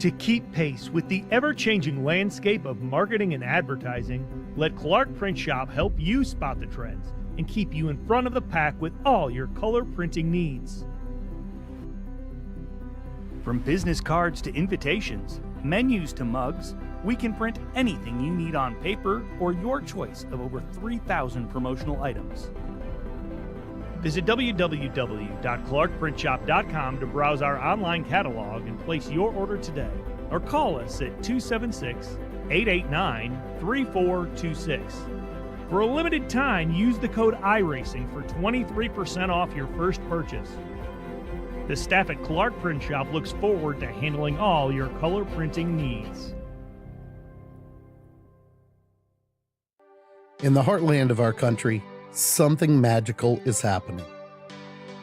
To keep pace with the ever-changing landscape of marketing and advertising, let Clark Print Shop help you spot the trends and keep you in front of the pack with all your color printing needs. From business cards to invitations, menus to mugs, we can print anything you need on paper or your choice of over 3,000 promotional items. Visit www.clarkprintshop.com to browse our online catalog and place your order today, or call us at 276-889-3426. For a limited time, use the code iRacing for 23% off your first purchase. The staff at Clark Print Shop looks forward to handling all your color printing needs. In the heartland of our country, something magical is happening.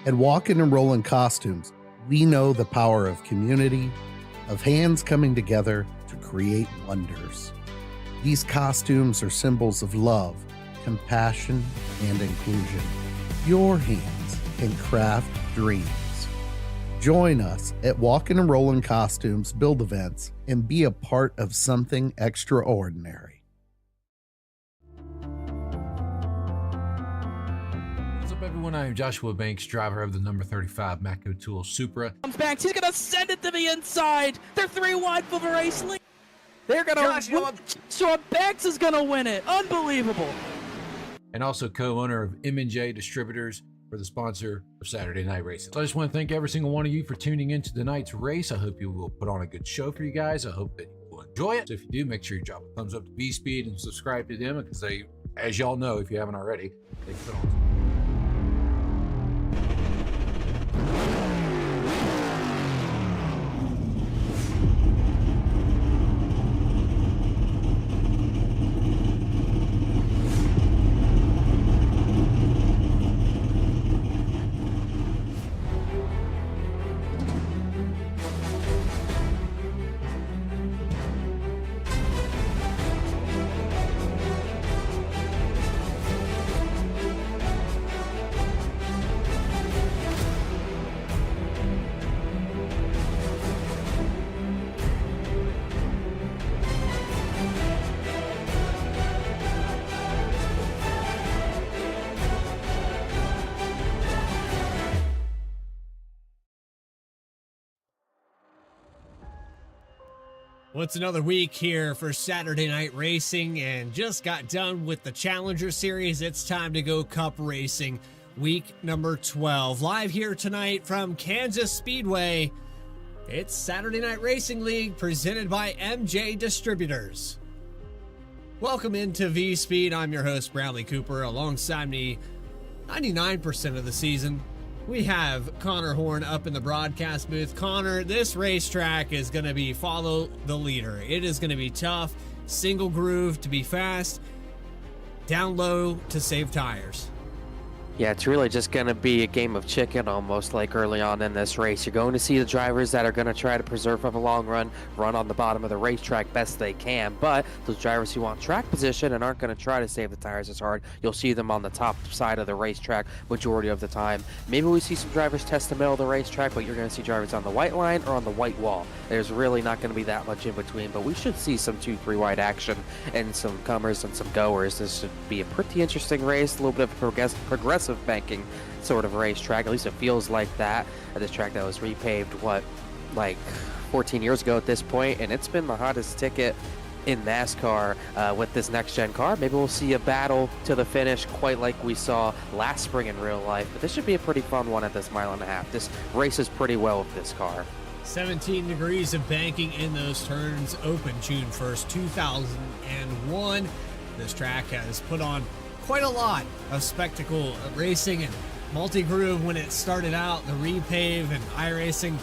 At Walkin' and Rollin' Costumes, we know the power of community, of hands coming together to create wonders. These costumes are symbols of love, compassion, and inclusion. Your hands can craft dreams. Join us at Walkin' and Rollin' Costumes build events and be a part of something extraordinary. Everyone, I am Joshua Banks, driver of the number 35 Mako Tool Supra. Comes back, he's gonna send it to the inside. They're 3 wide for the race lead. They're gonna Joshua Banks is gonna win it. Unbelievable. And also co-owner of M&J Distributors for the sponsor of Saturday Night Racing. So I just want to thank every single one of you for tuning into tonight's race. I hope you will put on a good show for you guys. I hope that you will enjoy it. So if you do, make sure you drop a thumbs up to VSPEED and subscribe to them, because they, as y'all know, if you haven't already, they put on Well, it's another week here for Saturday Night Racing, and just got done with the Challenger Series. It's time to go Cup Racing, week number 12. Live here tonight from Kansas Speedway, it's Saturday Night Racing League presented by M&J Distributors. Welcome into VSPEED. I'm your host, Bradley Cooper. Alongside me, 99% of the season, we have Connor Horn up in the broadcast booth. Connor, this racetrack is going to be follow the leader. It is going to be tough, single groove to be fast, down low to save tires. Yeah, it's really just going to be a game of chicken almost, like early on in this race. You're going to see the drivers that are going to try to preserve for the long run on the bottom of the racetrack best they can. But those drivers who want track position and aren't going to try to save the tires as hard, you'll see them on the top side of the racetrack majority of the time. Maybe we see some drivers test the middle of the racetrack, but you're going to see drivers on the white line or on the white wall. There's really not going to be that much in between, but we should see some 2-3 wide action and some comers and some goers. This should be a pretty interesting race, a little bit of progressive banking sort of racetrack. At least it feels like that at this track that was repaved, like 14 years ago at this point, and it's been the hottest ticket in NASCAR with this next-gen car. Maybe we'll see a battle to the finish quite like we saw last spring in real life, but this should be a pretty fun one at this 1.5 miles. This races pretty well with this car. 17 degrees of banking in those turns, open June 1st, 2001. This track has put on quite a lot of spectacle racing and multi-groove when it started out, the repave and iRacing.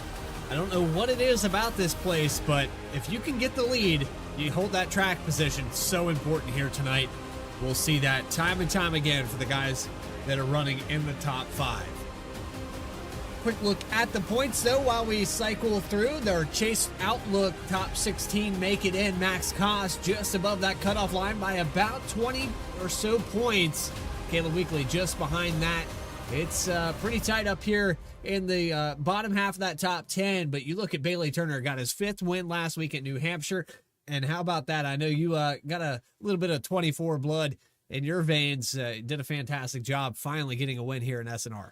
I don't know what it is about this place, but if you can get the lead, you hold that track position. So important here tonight. We'll see that time and time again for the guys that are running in the top 5. Quick look at the points, though, while we cycle through. Their Chase Outlook top 16 make it in. Max Cost just above that cutoff line by about 20 or so points. Caleb Weekly just behind that It's pretty tight up here in the bottom half of that top 10, but you look at Bailey Turner, got his 5th win last week at New Hampshire, and how about that? I know you got a little bit of 24 blood in your veins, did a fantastic job finally getting a win here in SNR.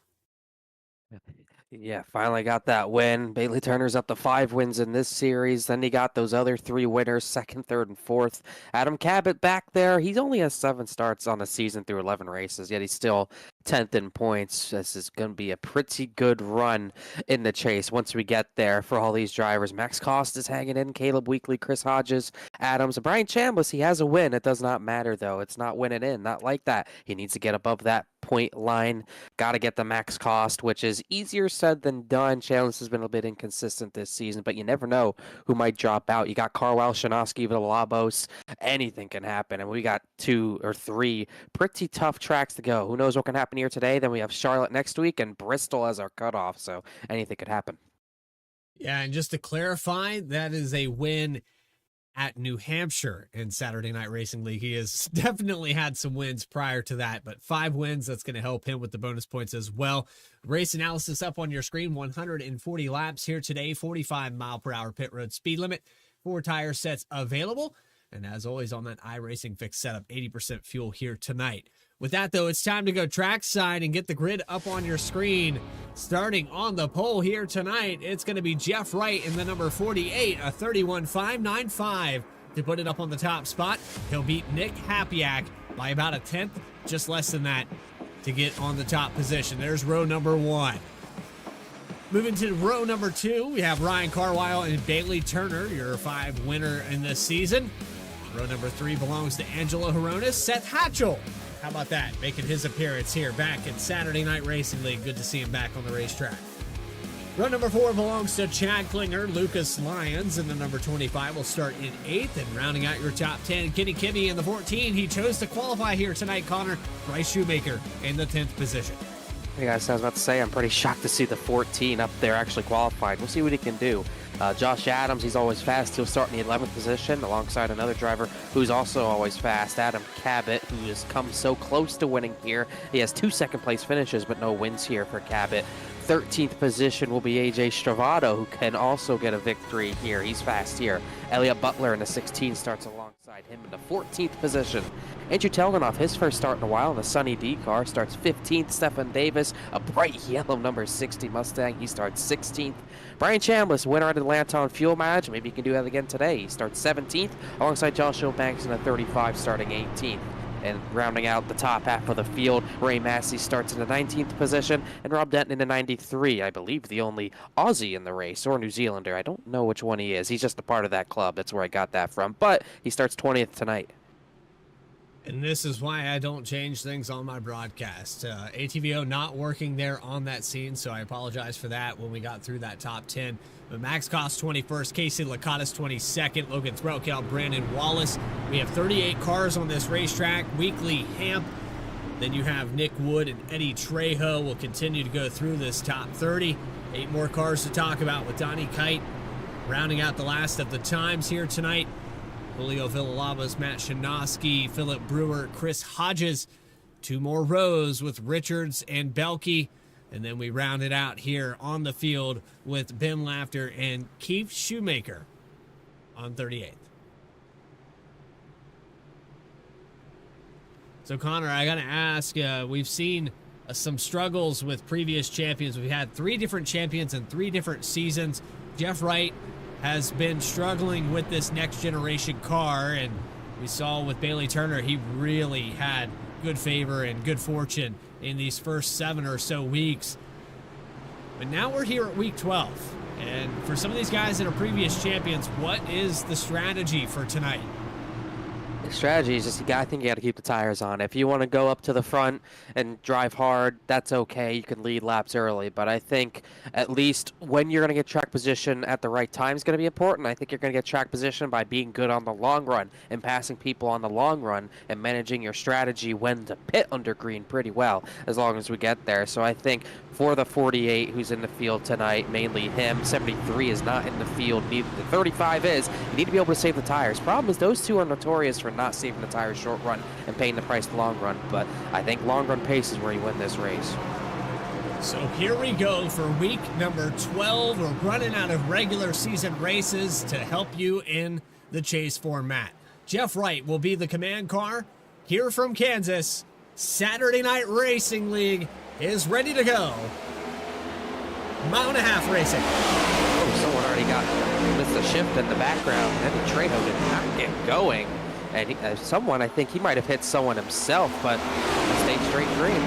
Yeah, finally got that win. Bailey Turner's up to 5 wins in this series. Then he got those other 3 winners, 2nd, 3rd, and 4th. Adam Cabot back there. He only has 7 starts on the season through 11 races, yet he's still 10th in points. This is going to be a pretty good run in the chase once we get there for all these drivers. Max Cost is hanging in, Caleb Weekly, Chris Hodges, Adams, and Brian Chambliss. He has a win. It does not matter, though. It's not winning in. Not like that. He needs to get above that point line. Got to get the max cost, which is easier said than done. Chambliss has been a bit inconsistent this season, but you never know who might drop out. You got Carwell, Shanosky, Villalobos. Anything can happen, and we got 2 or 3 pretty tough tracks to go. Who knows what can happen here today? Then we have Charlotte next week and Bristol as our cutoff, so anything could happen. Yeah, and just to clarify, that is a win at New Hampshire in Saturday Night Racing League. He has definitely had some wins prior to that, but 5 wins, that's going to help him with the bonus points as well. Race analysis up on your screen, 140 laps here today, 45-mile-per-hour pit road speed limit, 4 tire sets available, and as always on that iRacing Fix setup, 80% fuel here tonight. With that, though, it's time to go trackside and get the grid up on your screen. Starting on the pole here tonight, it's going to be Jeff Wright in the number 48, a 31.595 to put it up on the top spot. He'll beat Nick Hapiak by about a 10th, just less than that, to get on the top position. There's row number 1. Moving to row number 2, we have Ryan Carwile and Bailey Turner, your 5 winner in this season. Row number 3 belongs to Angelo Horonis, Seth Hatchell. How about that? Making his appearance here back in Saturday Night Racing League. Good to see him back on the racetrack. Row number 4 belongs to Chad Klinger, Lucas Lyons, and the number 25 will start in 8th. And rounding out your top 10, Kenny Kimmy in the 14. He chose to qualify here tonight, Connor. Bryce Shoemaker in the 10th position. Hey guys, I was about to say, I'm pretty shocked to see the 14 up there actually qualified. We'll see what he can do. Josh Adams, he's always fast. He'll start in the 11th position alongside another driver who's also always fast, Adam Cabot, who has come so close to winning here. He has 2 second-place finishes, but no wins here for Cabot. 13th position will be AJ Stravato, who can also get a victory here. He's fast here. Elliot Butler in the 16 starts alongside him in the 14th position. Andrew Telganoff, his first start in a while in the Sunny D car, starts 15th. Stephen Davis, a bright yellow number 60 Mustang, he starts 16th. Brian Chambliss, winner at Atlanta on fuel mileage. Maybe he can do that again today. He starts 17th alongside Joshua Banks in the 35, starting 18th. And rounding out the top half of the field, Ray Massey starts in the 19th position, and Rob Denton in the 93, I believe the only Aussie in the race, or New Zealander. I don't know which one he is. He's just a part of that club. That's where I got that from. But he starts 20th tonight. And this is why I don't change things on my broadcast. ATVO not working there on that scene, so I apologize for that when we got through that top 10. But Max Cost 21st, Casey Lakatos 22nd, Logan Threlkel, Brandon Wallace. We have 38 cars on this racetrack. Weekly Hamp. Then you have Nick Wood and Eddie Trejo. We'll continue to go through this top 30. 8 more cars to talk about with Donnie Kite rounding out the last of the times here tonight. Julio Villalobos, Matt Shanosky, Philip Brewer, Chris Hodges. 2 more rows with Richards and Belkey. And then we round it out here on the field with Ben Laughter and Keith Shoemaker on 38th. So, Connor, I got to ask, we've seen some struggles with previous champions. We've had 3 different champions in 3 different seasons. Jeff Wright has been struggling with this next generation car, and we saw with Bailey Turner, he really had good favor and good fortune in these first 7 or so weeks. But now we're here at week 12, and for some of these guys that are previous champions, what is the strategy for tonight? The strategy is just, I think you got to keep the tires on. If you want to go up to the front and drive hard, that's okay. You can lead laps early. But I think at least when you're going to get track position at the right time is going to be important. I think you're going to get track position by being good on the long run and passing people on the long run and managing your strategy when to pit under green pretty well as long as we get there. So I think for the 48 who's in the field tonight, mainly him, 73 is not in the field. The 35 is. You need to be able to save the tires. Problem is those 2 are notorious for not saving the tires short run and paying the price the long run, but I think long run pace is where you win this race. So here we go for week number 12. We're running out of regular season races to help you in the chase format. Jeff Wright will be the command car here from Kansas. Saturday Night Racing League is ready to go. Mile and a half racing. Oh, someone already missed a shift in the background. Eddie Trejo did not get going. And someone, I think he might have hit someone himself, but stayed straight green.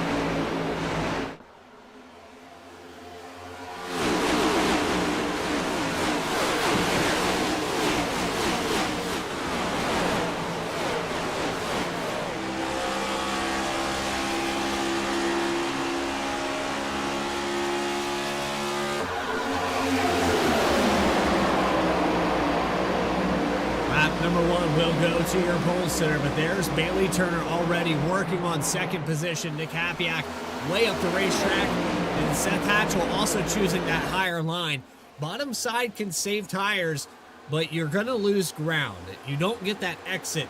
Number one will go to your pole center, but there's Bailey Turner already working on second position. Nick Hapiak way up the racetrack, and Seth Hatchell also choosing that higher line. Bottom side can save tires, but you're going to lose ground. You don't get that exit,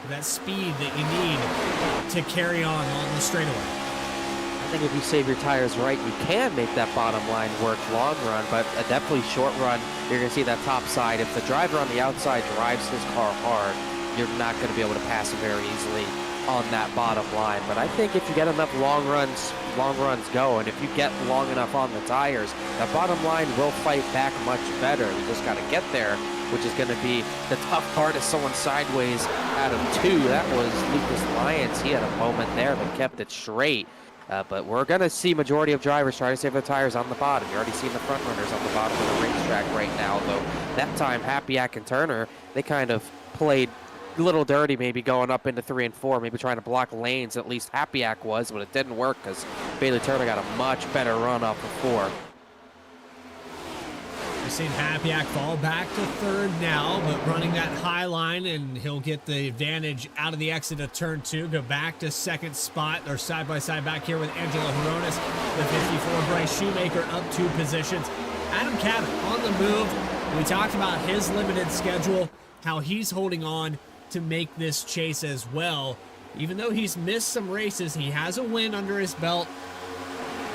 that speed that you need to carry on the straightaway. I think if you save your tires right, you can make that bottom line work long run, but definitely short run, you're going to see that top side. If the driver on the outside drives his car hard, you're not going to be able to pass him very easily on that bottom line. But I think if you get enough long runs going, if you get long enough on the tires, that bottom line will fight back much better. You just got to get there, which is going to be the tough part. Is someone sideways out of two. That was Lucas Lyons. He had a moment there, but kept it straight. But we're going to see majority of drivers try to save their tires on the bottom. You're already seeing the front runners on the bottom of the racetrack right now, though that time Hapiak and Turner, they kind of played a little dirty, maybe going up into 3 and 4, maybe trying to block lanes. At least Hapiak was, but it didn't work because Bailey Turner got a much better run off of 4. We've seen Hapiak fall back to third now, but running that high line, and he'll get the advantage out of the exit of turn 2, go back to second spot, or side by side back here with Angelo Horonis, the 54 Bryce Shoemaker up 2 positions. Adam Cabot on the move. We talked about his limited schedule, how he's holding on to make this chase as well. Even though he's missed some races, he has a win under his belt.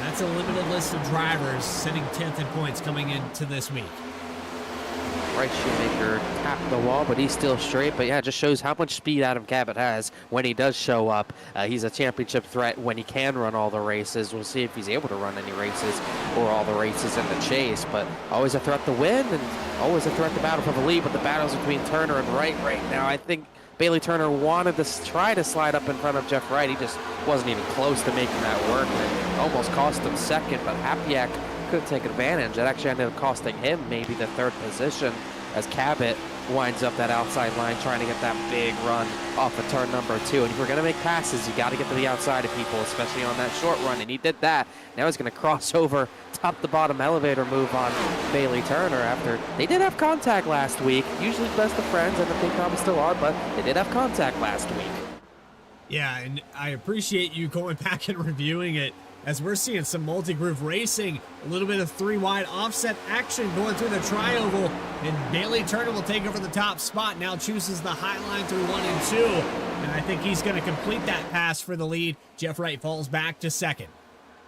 That's a limited list of drivers sitting 10th in points coming into this week. Bryce Shoemaker tapped the wall, but he's still straight. But yeah, it just shows how much speed Adam Cabot has when he does show up. He's a championship threat when he can run all the races. We'll see if he's able to run any races or all the races in the chase. But always a threat to win and always a threat to battle for the lead. But the battles between Turner and Wright right now, I think Bailey Turner wanted to try to slide up in front of Jeff Wright. He just wasn't even close to making that work. And it almost cost him second, but Hapiak couldn't take advantage. It actually ended up costing him maybe the 3rd position as Cabot winds up that outside line trying to get that big run off of turn number 2. And if you're going to make passes, you got to get to the outside of people, especially on that short run. And he did that. Now he's going to cross over, top the bottom elevator move on Bailey Turner after they did have contact last week. Usually best of friends, and they probably still are, but they did have contact last week. Yeah, and I appreciate you going back and reviewing it, as we're seeing some multi-groove racing, a little bit of 3-wide offset action going through the tri-oval, and Bailey Turner will take over the top spot. Now chooses the high line through 1 and 2, and I think he's going to complete that pass for the lead. Jeff Wright falls back to second.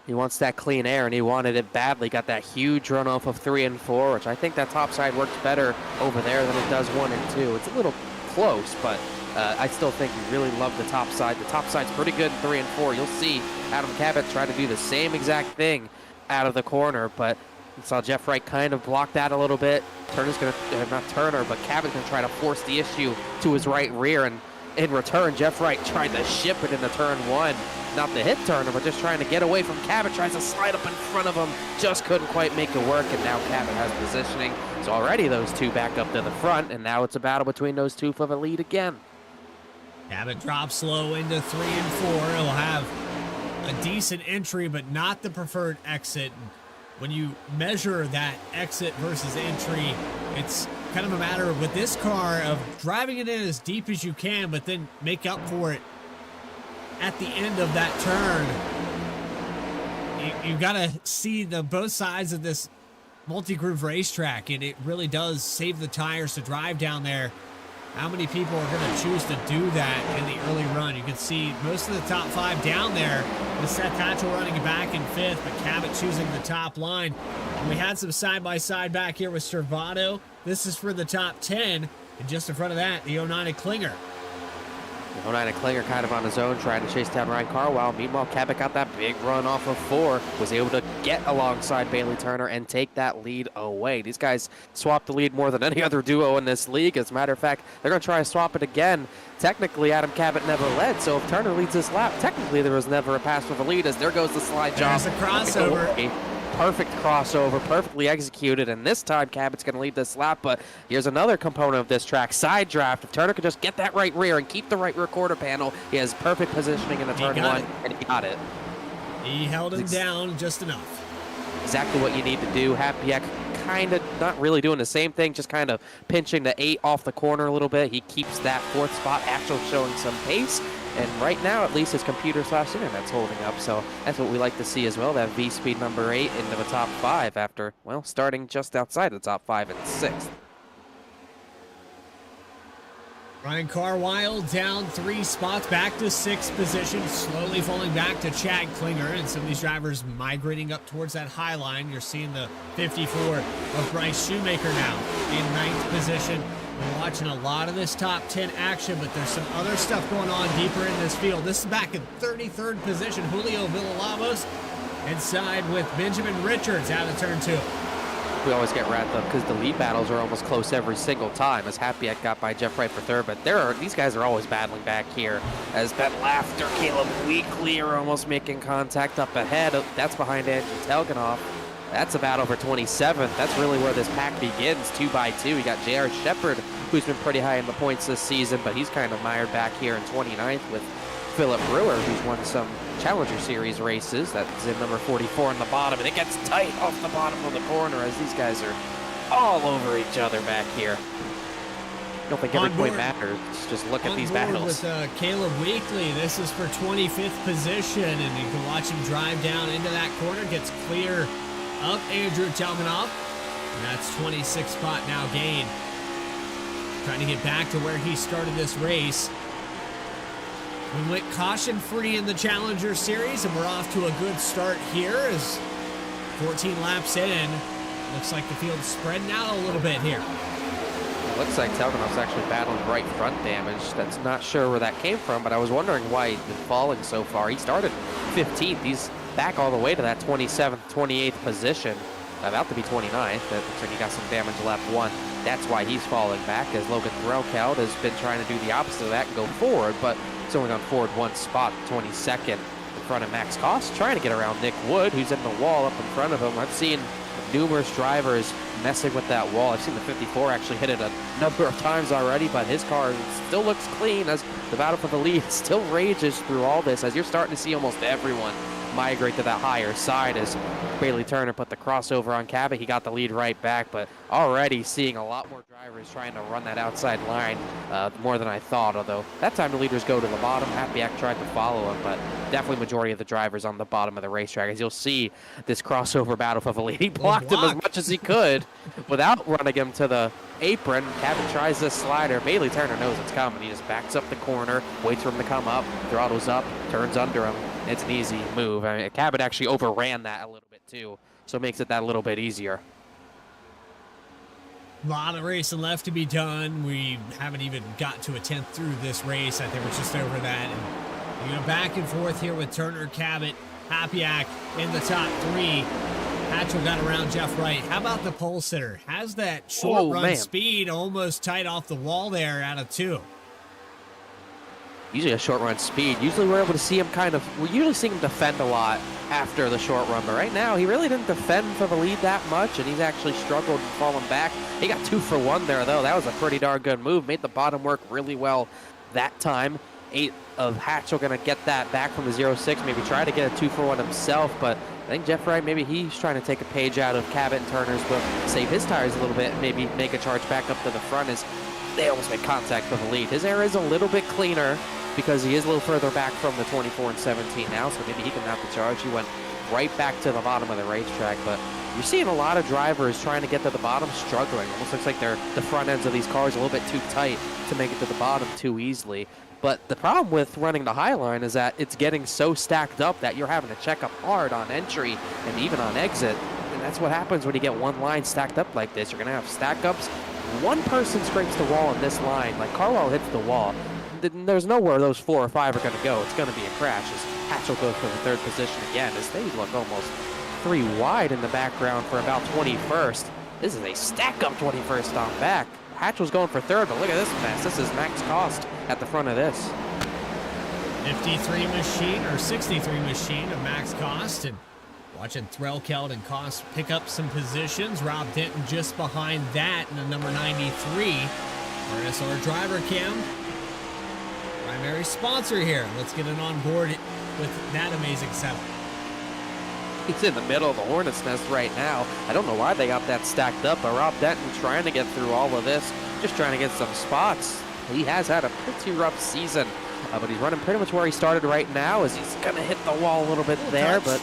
He wants that clean air, and he wanted it badly. Got that huge run off of 3 and 4, which I think that top side works better over there than it does 1 and 2. It's a little close, but I still think you really love the top side. The top side's pretty good in 3 and 4. You'll see Adam Cabot try to do the same exact thing out of the corner, but you saw Jeff Wright kind of block that a little bit. Turner's going to, not Turner, but Cabot's going to try to force the issue to his right rear, and in return, Jeff Wright tried to ship it into turn 1. Not to hit Turner, but just trying to get away from Cabot. Tries to slide up in front of him. Just couldn't quite make it work, and now Cabot has positioning. So already those two back up to the front, and now it's a battle between those two for the lead again. Cabot drops low into 3 and 4. He'll have a decent entry, but not the preferred exit. When you measure that exit versus entry, it's kind of a matter with this car of driving it in as deep as you can, but then make up for it at the end of that turn. You got to see both sides of this multi-groove racetrack, and it really does save the tires to drive down there. how many people are going to choose to do that in the early run. You can see most of the top 5 down there, with Seth Hatchell running back in 5th, but Cabot choosing the top line. And we had some side-by-side back here with Servato. This is for the top 10, and just in front of that, the Oneida Klinger. Oneida Klinger kind of on his own, trying to chase down Ryan Carwile. Meanwhile, Cabot got that big run off of 4, was able to get alongside Bailey Turner and take that lead away. These guys swapped the lead more than any other duo in this league. As a matter of fact, they're going to try to swap it again. Technically, Adam Cabot never led, so if Turner leads this lap, technically there was never a pass for the lead, as there goes the slide job. There's a crossover. Perfect crossover, perfectly executed, and this time Cabot's going to lead this lap, but here's another component of this track, side draft. If Turner could just get that right rear and keep the right rear quarter panel, he has perfect positioning in the turn 1, and he got it. He held him down just enough. Exactly what you need to do. Hapiak kind of not really doing the same thing, just kind of pinching the 8 off the corner a little bit. He keeps that 4th spot, actually showing some pace. And right now, at least his computer/internet's holding up, so that's what we like to see as well, that VSPEED number 8 into the top 5 after, well, starting just outside the top 5 in 6th. Ryan Carwile down 3 spots, back to 6th position, slowly falling back to Chad Klinger, and some of these drivers migrating up towards that high line. You're seeing the 54 of Bryce Shoemaker now in 9th position. We're watching a lot of this top 10 action, but there's some other stuff going on deeper in this field. This is back in 33rd position. Julio Villalobos inside with Benjamin Richards out of turn 2. We always get wrapped up because the lead battles are almost close every single time, as Hapiak got by Jeff Wright for 3rd, but these guys are always battling back here, as Ben Laughter, Caleb Weekly are almost making contact up ahead. That's behind Andrew Telganoff. That's a battle for 27th. That's really where this pack begins, 2 by 2. We got J.R. Shepard, who's been pretty high in the points this season, but he's kind of mired back here in 29th with Philip Brewer, who's won some Challenger Series races. That's in number 44 on the bottom, and it gets tight off the bottom of the corner as these guys are all over each other back here. I don't think every point matters. Just look at these battles. With Caleb Weekly, this is for 25th position, and you can watch him drive down into that corner, gets clear up Andrew Telganoff, and that's 26th spot now gained. Trying to get back to where he started this race. We went caution-free in the Challenger Series, and we're off to a good start here as 14 laps in. Looks like the field's spreading out a little bit here. It looks like Telganoff's actually battling right front damage. That's not sure where that came from, but I was wondering why he's been falling so far. He started 15th. He's back all the way to that 27th, 28th position. About to be 29th. That looks like he got some damage lap 1. That's why he's falling back, as Logan Threlkeld has been trying to do the opposite of that and go forward, but he's only gone forward 1 spot, 22nd in front of Max Koss, trying to get around Nick Wood, who's in the wall up in front of him. I've seen numerous drivers messing with that wall. I've seen the 54 actually hit it a number of times already, but his car still looks clean as the battle for the lead still rages through all this, as you're starting to see almost everyone migrate to that higher side as Bailey Turner put the crossover on Cabot. He got the lead right back, but already seeing a lot more drivers trying to run that outside line, more than I thought, although that time the leaders go to the bottom. Hapiak tried to follow him, but definitely majority of the drivers on the bottom of the racetrack. As you'll see, this crossover battle for the lead, he blocked him as much as he could without running him to the apron. Cabot tries this slider. Bailey Turner knows it's coming. He just backs up the corner, waits for him to come up, throttles up, turns under him. It's an easy move. I mean, Cabot actually overran that a little bit too, so it makes it that little bit easier. A lot of racing left to be done. We haven't even got to a 10th through this race. I think we're just over that. And back and forth here with Turner, Cabot, Hapiak in the top 3. Hatchell got around Jeff Wright. How about the pole sitter? Has that short run speed almost tight off the wall there out of 2. Usually a short run speed. Usually we're able to see him we're usually seeing him defend a lot after the short run, but right now he really didn't defend for the lead that much, and he's actually struggled and fallen back. He got 2 for 1 there, though. That was a pretty darn good move. Made the bottom work really well that time. 8 of Hatchell going to get that back from the 0-6, maybe try to get a 2 for 1 himself, but I think Jeff Wright, maybe he's trying to take a page out of Cabot and Turner's book, save his tires a little bit, and maybe make a charge back up to the front as they almost make contact for the lead. His air is a little bit cleaner because he is a little further back from the 24 and 17 now, so maybe he can mount the charge. He went right back to the bottom of the racetrack. But you're seeing a lot of drivers trying to get to the bottom struggling. Almost looks like the front ends of these cars are a little bit too tight to make it to the bottom too easily. But the problem with running the high line is that it's getting so stacked up that you're having to check up hard on entry and even on exit. And that's what happens when you get one line stacked up like this. You're going to have stack ups. One person scrapes the wall in this line, like Carwell hits the wall. There's nowhere those 4 or 5 are going to go. It's going to be a crash as Hatchell goes for the 3rd position again, as they look almost 3 wide in the background for about 21st. This is a stack-up 21st on back. Hatchell's going for 3rd, but look at this mess. This is Max Cost at the front of this. 53 machine, or 63 machine of Max Cost, and watching Threlkeld and Cost pick up some positions. Rob Denton just behind that in the number 93. RSR Driver Cam, primary sponsor here. Let's get it on board with that amazing setup. He's in the middle of the Hornet's Nest right now. I don't know why they got that stacked up, but Rob Denton trying to get through all of this, just trying to get some spots. He has had a pretty rough season, but he's running pretty much where he started right now, as he's going to hit the wall a little bit there, but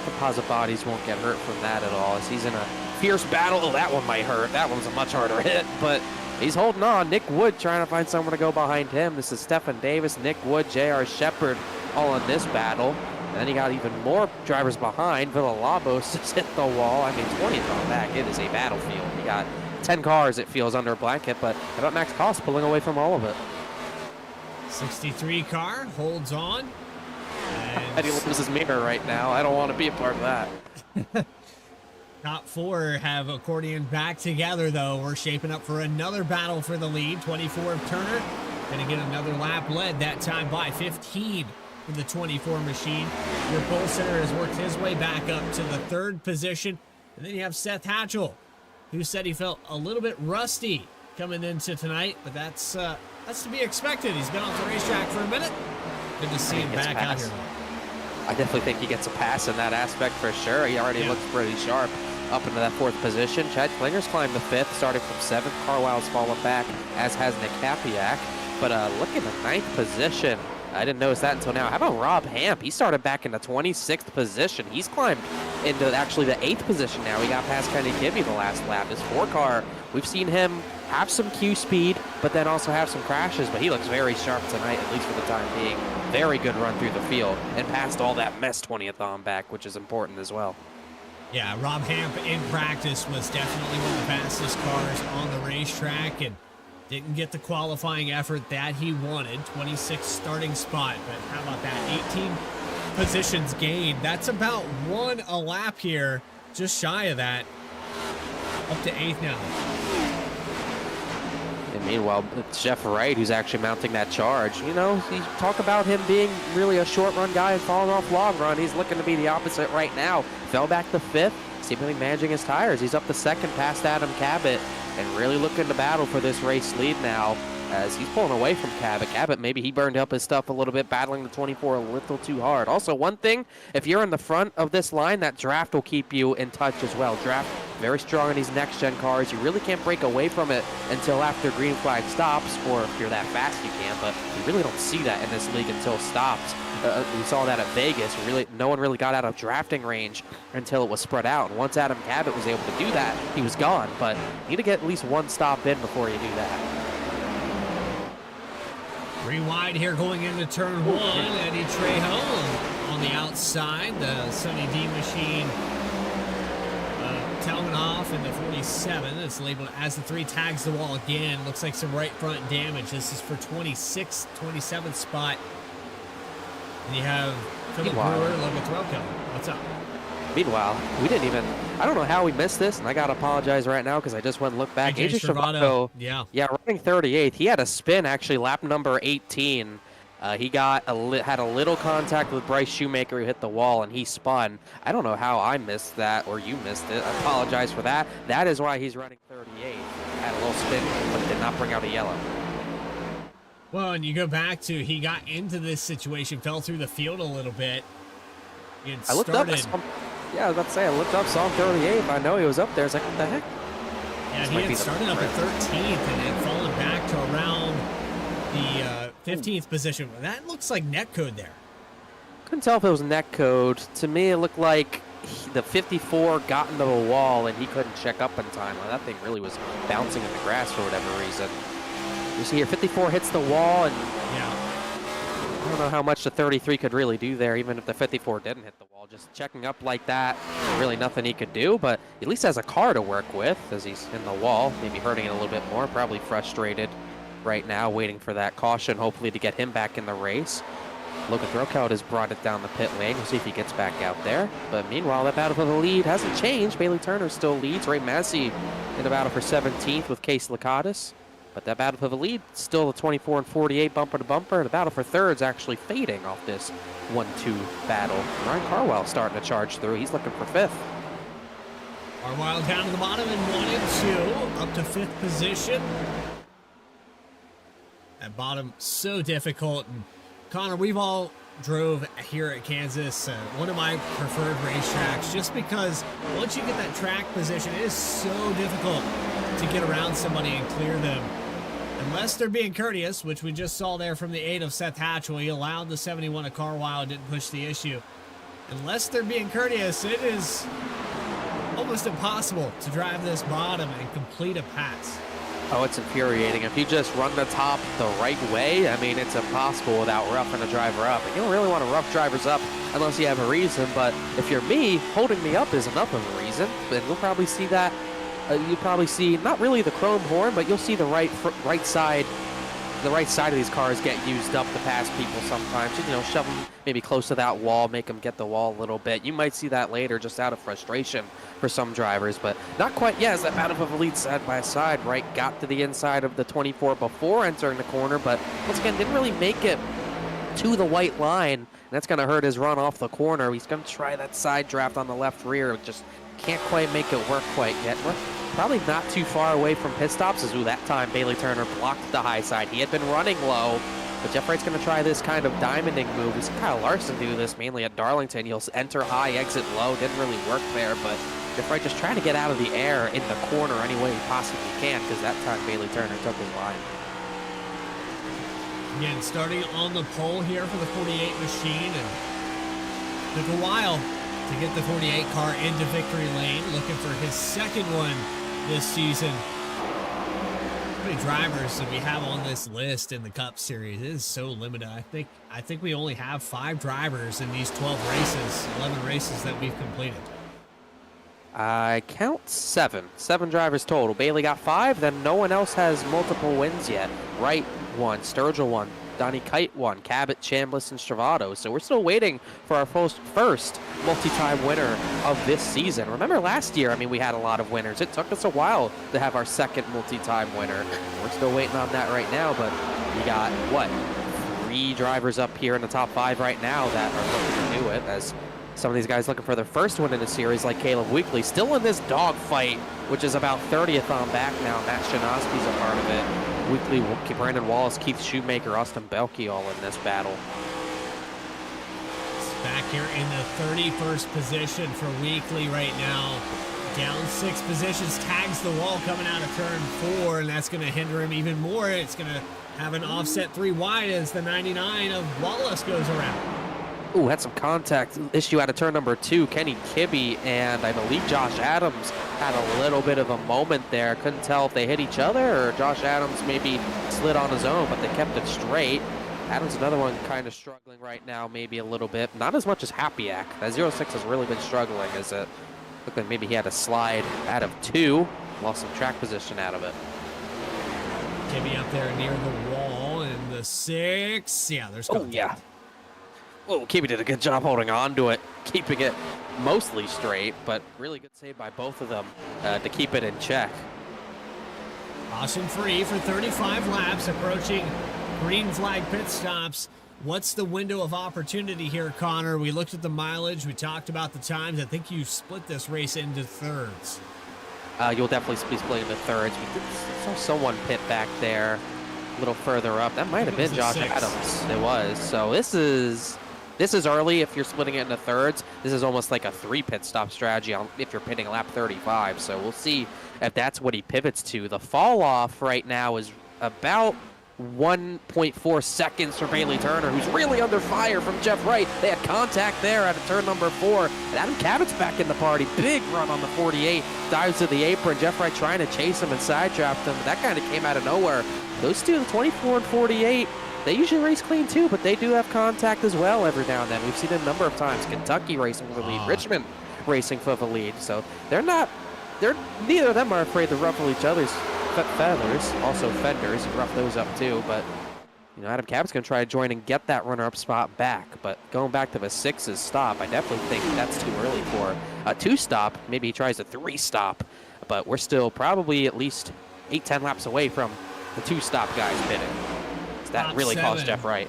composite bodies won't get hurt from that at all, as he's in a fierce battle. Oh, that one might hurt. That one's a much harder hit, but he's holding on. Nick Wood trying to find someone to go behind him. This is Stephen Davis, Nick Wood, J.R. Shepard all in this battle. And then you got even more drivers behind. Villalobos just hit the wall. I mean, 20th on back. It is a battlefield. You got 10 cars, it feels, under a blanket, but how about Max Cost pulling away from all of it? 63 car holds on. And he loses his mirror right now. I don't want to be a part of that. Top 4 have accordion back together, though. We're shaping up for another battle for the lead. 24 of Turner. Going to get another lap led, that time by 15 for the 24 machine. Your pole center has worked his way back up to the 3rd position. And then you have Seth Hatchell, who said he felt a little bit rusty coming into tonight, but that's to be expected. He's been off the racetrack for a minute. Good to see him back out here. I definitely think he gets a pass in that aspect for sure. He already looks pretty sharp up into that 4th position. Chad Klinger's climbed the 5th, starting from 7th. Carlisle's fallen back, as has Nick Kapiak. But look at the 9th position. I didn't notice that until now. How about Rob Hamp? He started back in the 26th position. He's climbed into actually the 8th position now. He got past Kenny Kibbe the last lap. His 4-car, we've seen him have some Q speed, but then also have some crashes. But he looks very sharp tonight, at least for the time being. Very good run through the field and past all that mess 20th on back, which is important as well. Yeah, Rob Hamp in practice was definitely one of the fastest cars on the racetrack, and didn't get the qualifying effort that he wanted. 26th starting spot, but how about that? 18 positions gained. That's about 1 a lap here, just shy of that. Up to 8th now. And meanwhile, it's Jeff Wright who's actually mounting that charge. You know, you talk about him being really a short run guy and falling off long run. He's looking to be the opposite right now. Fell back to 5th, seemingly managing his tires. He's up to 2nd past Adam Cabot, and really looking to battle for this race lead now, as he's pulling away from Cabot. Cabot, maybe he burned up his stuff a little bit, battling the 24 a little too hard. Also, one thing, if you're in the front of this line, that draft will keep you in touch as well. Draft, very strong in these next-gen cars. You really can't break away from it until after green flag stops, or if you're that fast, you can, but you really don't see that in this league until stops. We saw that at Vegas. No one really got out of drafting range until it was spread out. And once Adam Cabot was able to do that, he was gone. But you need to get at least 1 stop in before you do that. 3 wide here going into turn 1. Eddie Trejo on the outside. The Sonny D machine Talmanoff in the 47. It's labeled as the 3, tags the wall again. Looks like some right front damage. This is for 26th, 27th spot. And you have Philip Brewer, Logan Threlkeld. What's up? Meanwhile, we didn't even, I don't know how we missed this, and I got to apologize right now because I just went and looked back. AJ Stravato, yeah, running 38th. He had a spin, actually, lap number 18. He had a little contact with Bryce Shoemaker, who hit the wall, and he spun. I don't know how I missed that, or you missed it. I apologize for that. That is why he's running 38th. Had a little spin, but it did not bring out a yellow. Well, and you go back to, he got into this situation, fell through the field a little bit. I looked up, I was about to say, I looked up, saw him 38th. I know he was up there. I was like, what the heck? Yeah, he had started up at 13th and had fallen back to around the 15th position. That looks like net code there. Couldn't tell if it was net code. To me, it looked like the 54 got into the wall and he couldn't check up in time. Well, that thing really was bouncing in the grass for whatever reason. You see here, 54 hits the wall, and I don't know how much the 33 could really do there, even if the 54 didn't hit the wall. Just checking up like that, really nothing he could do, but at least has a car to work with as he's in the wall, maybe hurting it a little bit more, probably frustrated right now, waiting for that caution, hopefully to get him back in the race. Logan Throkout has brought it down the pit lane. We'll see if he gets back out there. But meanwhile, that battle for the lead hasn't changed. Bailey Turner still leads. Ray Massey in the battle for 17th with Case Lakatos. But that battle for the lead, still the 24 and 48 bumper to bumper. The battle for third's actually fading off this 1-2 battle. Ryan Carwell starting to charge through. He's looking for 5th. Carwell down to the bottom in 1 and 2, up to 5th position. That bottom so difficult. And Connor, we've all drove here at Kansas, one of my preferred racetracks, just because once you get that track position, it is so difficult to get around somebody and clear them. Unless they're being courteous, which we just saw there from the 8 of Seth Hatchell. He allowed the 71 of Carwile and didn't push the issue. Unless they're being courteous, it is almost impossible to drive this bottom and complete a pass. Oh, it's infuriating. If you just run the top the right way, I mean, it's impossible without roughing a driver up. And you don't really want to rough drivers up unless you have a reason, but if you're me, holding me up is enough of a reason. And you'll probably see that. You probably see not really the chrome horn, but you'll see the right side of these cars get used up to pass people sometimes. You know, shove them maybe close to that wall, make them get the wall a little bit. You might see that later just out of frustration for some drivers, but not quite yet, as that battle of elite side by side, right? Got to the inside of the 24 before entering the corner, but once again, didn't really make it to the white line. And that's going to hurt his run off the corner. He's going to try that side draft on the left rear. Just can't quite make it work quite yet. We're probably not too far away from pit stops, as that time Bailey Turner blocked the high side. He had been running low, but Jeff Wright's going to try this kind of diamonding move. We've seen Kyle Larson do this mainly at Darlington. He'll enter high, exit low. Didn't really work there, but Jeff Wright just trying to get out of the air in the corner any way he possibly can, because that time Bailey Turner took his line. Again, starting on the pole here for the 48 machine, and took a while to get the 48 car into victory lane, looking for his second one this season. How many drivers do we have on this list in the Cup Series? It is so limited. I think we only have 5 drivers in these 12 races, 11 races that we've completed. I count 7 drivers total. Bailey got 5, then no one else has multiple wins yet. Wright 1, Sturgill 1, Donnie Kite 1, Cabot, Chambliss, and Stravato. So we're still waiting for our first multi-time winner of this season. Remember last year, I mean, we had a lot of winners. It took us a while to have our second multi-time winner. We're still waiting on that right now, but we got, 3 drivers up here in the top 5 right now that are looking to do it, as some of these guys looking for their first win in the series, like Caleb Weekly, still in this dogfight, which is about 30th on back now. Matt Shanoski's a part of it. Weekly, Brandon Wallace, Keith Shoemaker, Austin Belkey all in this battle. Back here in the 31st position for Weekly right now. Down 6 positions, tags the wall coming out of turn 4, and that's going to hinder him even more. It's going to have an offset 3 wide as the 99 of Wallace goes around. Ooh, had some contact issue out of turn number 2. Kenny Kibbe and I believe Josh Adams had a little bit of a moment there. Couldn't tell if they hit each other or Josh Adams maybe slid on his own, but they kept it straight. Adams, another one kind of struggling right now, maybe a little bit. Not as much as Happyack. That 06 has really been struggling, as it looked like maybe he had a slide out of 2. Lost some track position out of it. Kibbe up there near the wall in the 6. Yeah, there's contact. Oh, yeah. Oh, Kibbe did a good job holding on to it, keeping it mostly straight, but really good save by both of them to keep it in check. Caution free for 35 laps, approaching green flag pit stops. What's the window of opportunity here, Connor? We looked at the mileage. We talked about the times. I think you split this race into thirds. You'll definitely be splitting into thirds. We saw someone pit back there a little further up. That might have been Josh Adams. It was. So this is early if you're splitting it into thirds. This is almost like a 3 pit stop strategy if you're pitting lap 35. So we'll see if that's what he pivots to. The fall off right now is about 1.4 seconds for Bailey Turner, who's really under fire from Jeff Wright. They had contact there at turn number 4. And Adam Cabot's back in the party. Big run on the 48. Dives to the apron. Jeff Wright trying to chase him and side draft him. That kind of came out of nowhere. Those two, the 24 and 48, they usually race clean too, but they do have contact as well every now and then. We've seen it a number of times. Kentucky racing for the lead. Richmond racing for the lead. So neither of them are afraid to ruffle each other's feathers. Also fenders, you rough those up too, but Adam Cabot's going to try to join and get that runner-up spot back. But going back to the 6's stop, I definitely think that's too early for a 2-stop. Maybe he tries a 3-stop, but we're still probably at least 8-10 laps away from the 2-stop guys pitting. So that really cost Jeff Wright.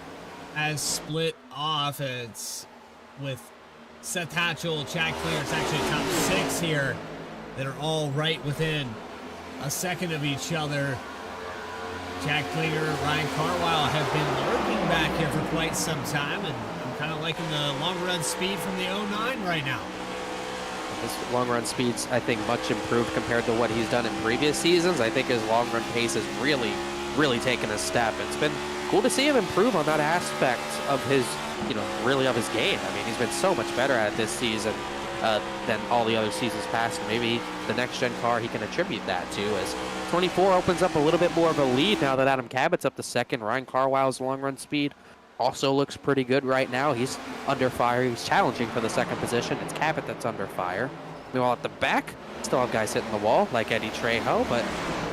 As split off, it's with Seth Hatchell, Chad Klinger. It's actually top 6 here that are all right within a second of each other. Jack Klinger, Ryan Carwile have been lurking back here for quite some time, and I'm kind of liking the long run speed from the 09 right now. His long run speed's, I think, much improved compared to what he's done in previous seasons. I think his long run pace has really taken a step. It's been cool to see him improve on that aspect of his, really of his game. I mean, he's been so much better at it this season than all the other seasons past. Maybe the next gen car he can attribute that to, as 24 opens up a little bit more of a lead now that Adam Cabot's up to second. Ryan Carwile's long run speed also looks pretty good right now. He's under fire. He's challenging for the second position. It's Cabot that's under fire. Meanwhile, at the back, still have guys hitting the wall like Eddie Trejo, but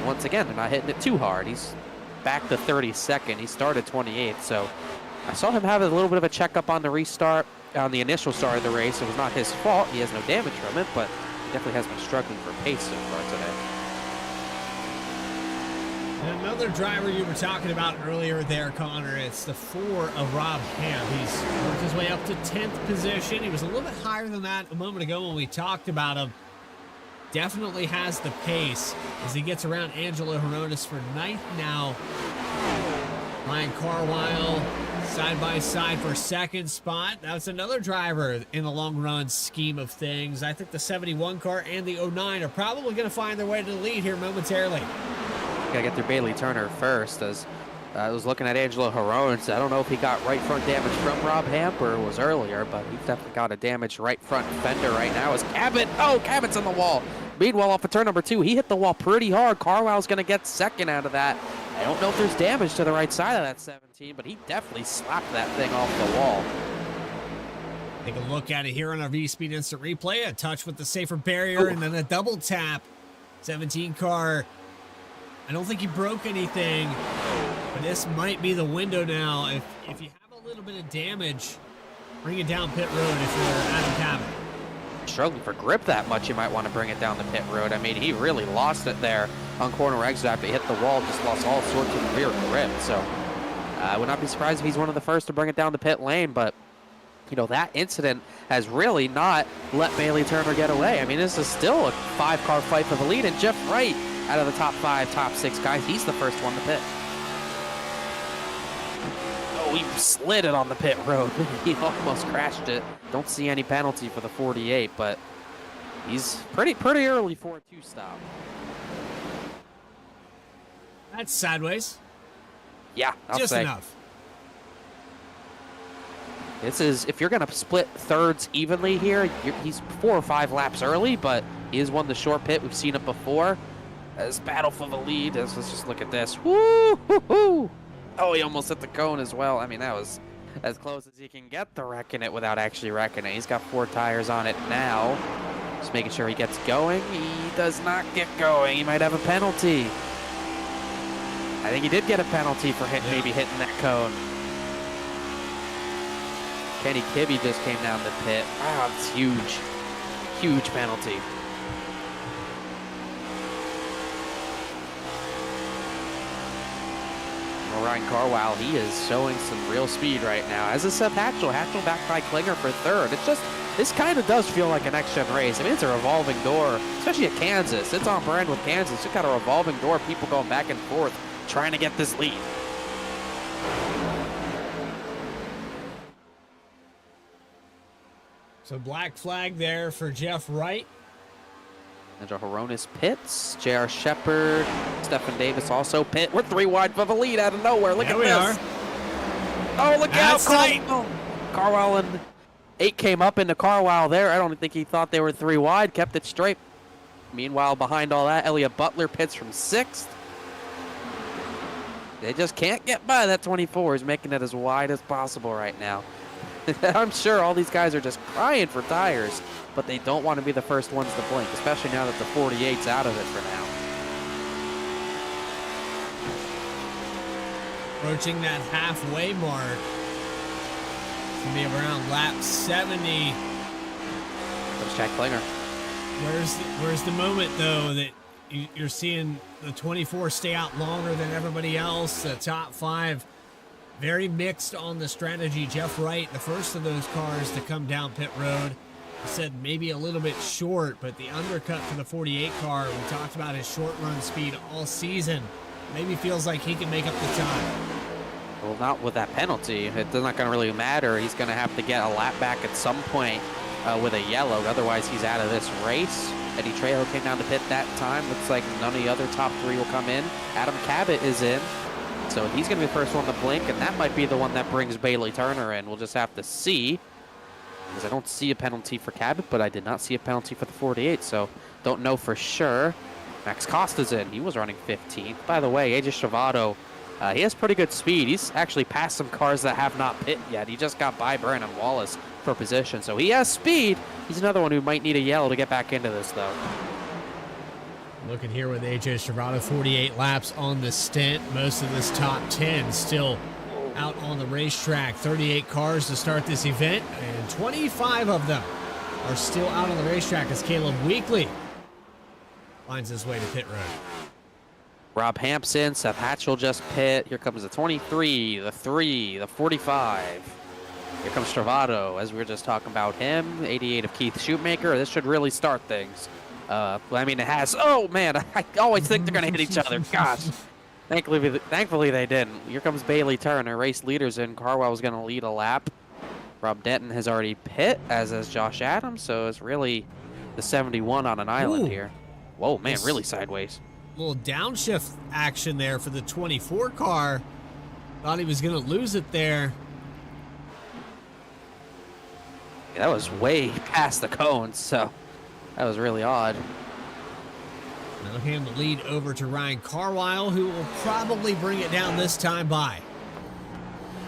once again, they're not hitting it too hard. He's back to 32nd. He started 28th, so I saw him have a little bit of a checkup on the restart, on the initial start of the race. It was not his fault. He has no damage from it, but he definitely has been struggling for pace so far today. And another driver you were talking about earlier there, Connor, it's the 4 of Rob Ham. He's worked his way up to 10th position. He was a little bit higher than that a moment ago when we talked about him. Definitely has the pace as he gets around Angelo Heronis for 9th now. Ryan Carwile side by side for second spot. That's another driver in the long run scheme of things. I think the 71 car and the 09 are probably going to find their way to the lead here momentarily. Got to get through Bailey Turner first, as I was looking at Angelo Heronis. I don't know if he got right front damage from Rob Hamper, was earlier, but he's definitely got a damaged right front fender right now as Cabot. Oh, Cabot's on the wall. Meanwhile, off of turn number 2, he hit the wall pretty hard. Carwile's going to get second out of that. I don't know if there's damage to the right side of that 17, but he definitely slapped that thing off the wall. Take a look at it here on our VSPEED instant replay. A touch with the safer barrier and then a double tap. 17 car. I don't think he broke anything, but this might be the window now. If you have a little bit of damage, bring it down pit road if you're Adam Cabot. Struggling for grip that much, you might want to bring it down the pit road. I mean, he really lost it there on corner exit after he hit the wall, just lost all sorts of rear grip. So I would not be surprised if he's one of the first to bring it down the pit lane, but that incident has really not let Bailey Turner get away. I mean, this is still a 5-car fight for the lead, and Jeff Wright, out of the top 5, top 6 guys, he's the first one to pit. Oh, he slid it on the pit road. He almost crashed it. Don't see any penalty for the 48, but he's pretty early for a 2-stop. That's sideways. Yeah, I'll just say. Enough. This is, if you're going to split thirds evenly here, he's 4 or 5 laps early, but he is one the short pit. We've seen it before. As battle for the lead. Let's just look at this. Woo! Hoo-hoo! Oh, he almost hit the cone as well. I mean, that was as close as he can get to wrecking it without actually wrecking it. He's got 4 tires on it now. Just making sure he gets going. He does not get going. He might have a penalty. I think he did get a penalty for maybe hitting that cone. Kenny Kibbe just came down the pit. Wow, it's huge. Huge penalty. Ryan Carwile, he is showing some real speed right now. As is Seth Hatchell. Hatchell backed by Klinger for third. It's just, this kind of does feel like a next-gen race. I mean, it's a revolving door, especially at Kansas. It's on brand with Kansas. You've got a revolving door, people going back and forth trying to get this lead. So black flag there for Jeff Wright. Andrew Horonis pits. J.R. Shepard, Stephen Davis also pit. We're 3 wide for the lead out of nowhere. Look at this. Are. Oh, look That's out. tight. Carwile and 8 came up into Carwile there. I don't think he thought they were 3 wide. Kept it straight. Meanwhile, behind all that, Elliot Butler pits from 6th. They just can't get by that 24. He's making it as wide as possible right now. I'm sure all these guys are just crying for tires, but they don't want to be the first ones to blink, especially now that the 48's out of it for now. Approaching that halfway mark. It's going to be around lap 70. There's Jack Klinger. Where's the moment, though, that you're seeing the 24 stay out longer than everybody else? The top 5, very mixed on the strategy. Jeff Wright, the first of those cars to come down pit road, said maybe a little bit short, but the undercut for the 48 car, we talked about his short run speed all season. Maybe feels like he can make up the time. Well, not with that penalty. It's not going to really matter. He's going to have to get a lap back at some point with a yellow. Otherwise, he's out of this race. Eddie Trejo came down to pit that time. Looks like none of the other top 3 will come in. Adam Cabot is in. So he's going to be the first one to blink, and that might be the one that brings Bailey Turner in. We'll just have to see. Because I don't see a penalty for Cabot, but I did not see a penalty for the 48, so don't know for sure. Max Costa's in. He was running 15th. By the way, AJ Stravato, he has pretty good speed. He's actually passed some cars that have not pit yet. He just got by Brandon Wallace for position, so he has speed. He's another one who might need a yellow to get back into this, though. Looking here with AJ Stravato, 48 laps on the stint. Most of this top 10 still out on the racetrack. 38 cars to start this event, and 25 of them are still out on the racetrack as Caleb Weekly finds his way to pit road. Rob Hampson, Seth Hatchell just pit. Here comes the 23, the 3, the 45. Here comes Stravato, as we were just talking about him. 88 of Keith Shoemaker. This should really start things. I mean, it has. Oh, man, I always think they're going to hit each other. Gosh. Thankfully, they didn't. Here comes Bailey Turner, race leaders in. Carwell's going to lead a lap. Rob Denton has already pit, as has Josh Adams, so it's really the 71 on an island here. Whoa, man, really sideways. Little downshift action there for the 24 car. Thought he was going to lose it there. Yeah, that was way past the cones, so that was really odd. Now hand the lead over to Ryan Carwile, who will probably bring it down this time by.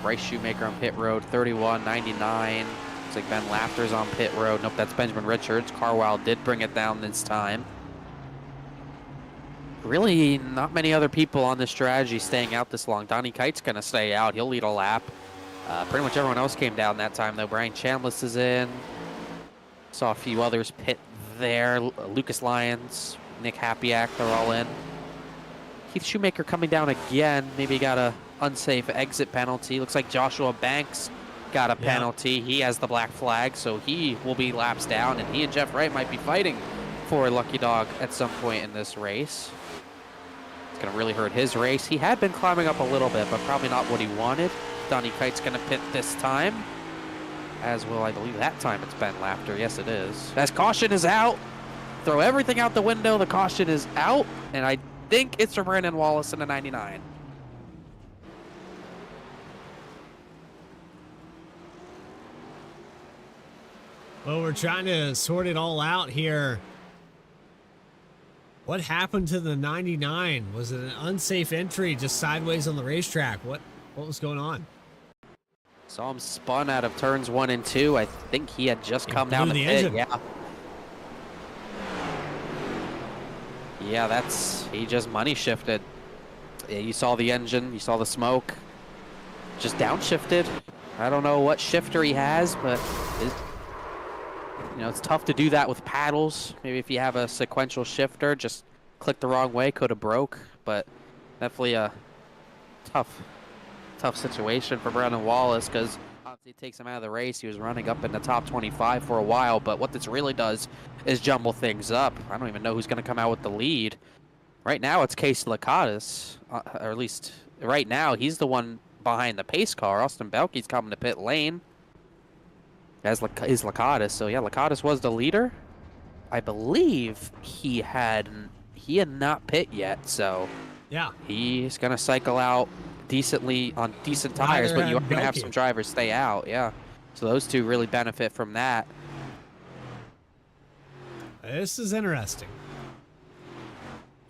Bryce Shoemaker on pit road, 31.99. Looks like Ben Laughter's on pit road. Nope, that's Benjamin Richards. Carwile did bring it down this time. Really not many other people on this strategy staying out this long. Donnie Kite's going to stay out. He'll lead a lap. Pretty much everyone else came down that time, though. Brian Chambliss is in. Saw a few others pit there. Lucas Lyons, Nick Hapiak, they're all in. Keith Shoemaker coming down again. Maybe got a unsafe exit penalty. Looks like Joshua Banks got a penalty. He has the black flag, so he will be laps down, and he and Jeff Wright might be fighting for a lucky dog at some point in this race. It's going to really hurt his race. He had been climbing up a little bit, but probably not what he wanted. Donnie Kite's going to pit this time, as will, I believe, that time it's Ben Laughter. Yes, it is. As caution is out. Throw everything out the window. The caution is out, and I think it's for Brandon Wallace in the 99. Well, we're trying to sort it all out here. What happened to the 99? Was it an unsafe entry just sideways on the racetrack? What was going on? Saw him spun out of turns 1 and 2. I think he had just come down the pit. Engine. Yeah, he just money shifted. Yeah, you saw the engine, you saw the smoke. Just downshifted. I don't know what shifter he has, but it's tough to do that with paddles. Maybe if you have a sequential shifter, just click the wrong way, could have broke. But definitely a tough situation for Brandon Wallace, because obviously it takes him out of the race. He was running up in the top 25 for a while, but what this really does is jumble things up. I don't even know who's going to come out with the lead. Right now it's Case Lakatos, or at least right now he's the one behind the pace car. Austin Belkey's coming to pit lane. As is Lakatos, so yeah, Lakatos was the leader. I believe he had not pit yet, so Yeah. he's gonna cycle out decently on decent tires, but you are gonna have some drivers stay out. Yeah, so those two really benefit from that. This is interesting.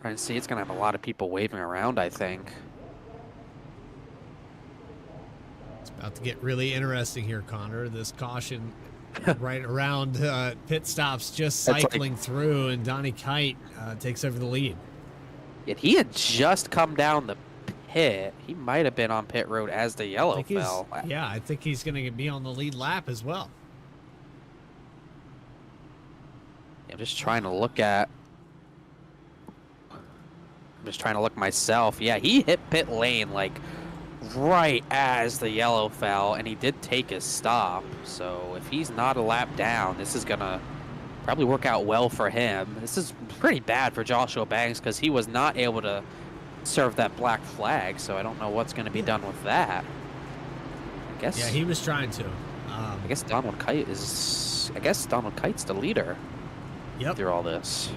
Trying to see, it's gonna have a lot of people waving around, I think. It's about to get really interesting here, Connor. This caution right around pit stops just cycling through, and Donnie Kite takes over the lead. Yet he had just come down the pit. He might have been on pit road as the yellow fell. Yeah, I think he's going to be on the lead lap as well. I'm just trying to look at. I'm just trying to look myself. Yeah, he hit pit lane like right as the yellow fell, and he did take his stop. So if he's not a lap down, this is gonna probably work out well for him. This is pretty bad for Joshua Banks because he was not able to serve that black flag. So I don't know what's going to be done with that. I guess. Yeah, he was trying to. I guess Donald Kite is. I guess Donald Kite's the leader. Yep. Through all this.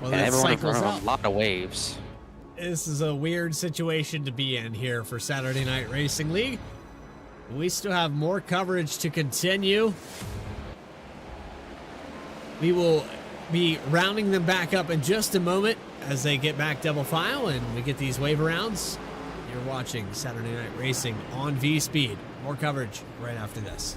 Well, and that everyone cycles running up. a lot of waves. This is a weird situation to be in here for Saturday Night Racing League. We still have more coverage to continue. We will be rounding them back up in just a moment as they get back double file and we get these wave arounds. You're watching Saturday Night Racing on VSPEED. More coverage right after this.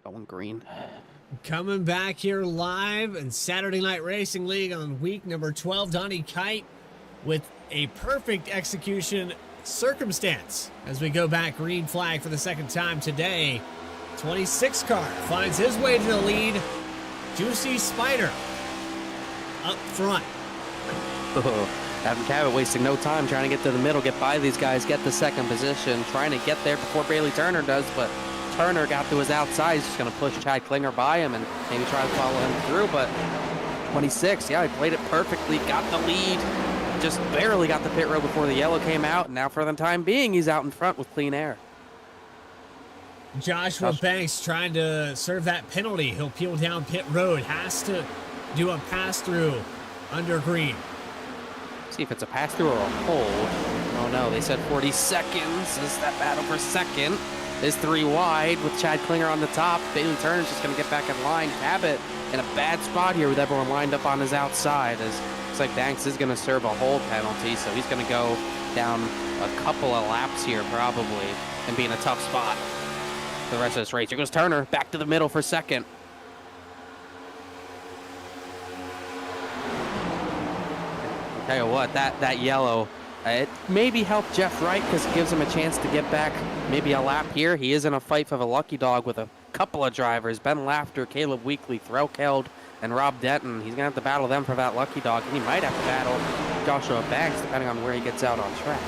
Going green. Coming back here live in Saturday Night Racing League on week number 12, Donnie Kite with a perfect execution circumstance as we go back green flag for the second time today. 26 car finds his way to the lead. Juicy Spider up front. Adam Cabot wasting no time trying to get to the middle, get by these guys, get the second position, trying to get there before Bailey Turner does, but Turner got to his outside. He's just going to push Chad Klinger by him and maybe try to follow him through, but 26, yeah, he played it perfectly, got the lead, just barely got the pit road before the yellow came out, and now for the time being, he's out in front with clean air. Joshua Banks trying to serve that penalty. He'll peel down pit road, has to do a pass-through under green. See if it's a pass-through or a hold. Oh no, they said 40 seconds. Is that battle for second? Is 3 wide with Chad Klinger on the top. Bailey Turner's just going to get back in line. Cabot in a bad spot here with everyone lined up on his outside. As looks like Banks is going to serve a hold penalty, so he's going to go down a couple of laps here probably and be in a tough spot for the rest of this race. Here goes Turner back to the middle for second. I'll tell you what, that yellow, it maybe helped Jeff Wright because it gives him a chance to get back maybe a lap here. He is in a fight for the lucky dog with a couple of drivers. Ben Laughter, Caleb Weekly, Threlkeld, and Rob Denton. He's going to have to battle them for that lucky dog, and he might have to battle Joshua Banks depending on where he gets out on track.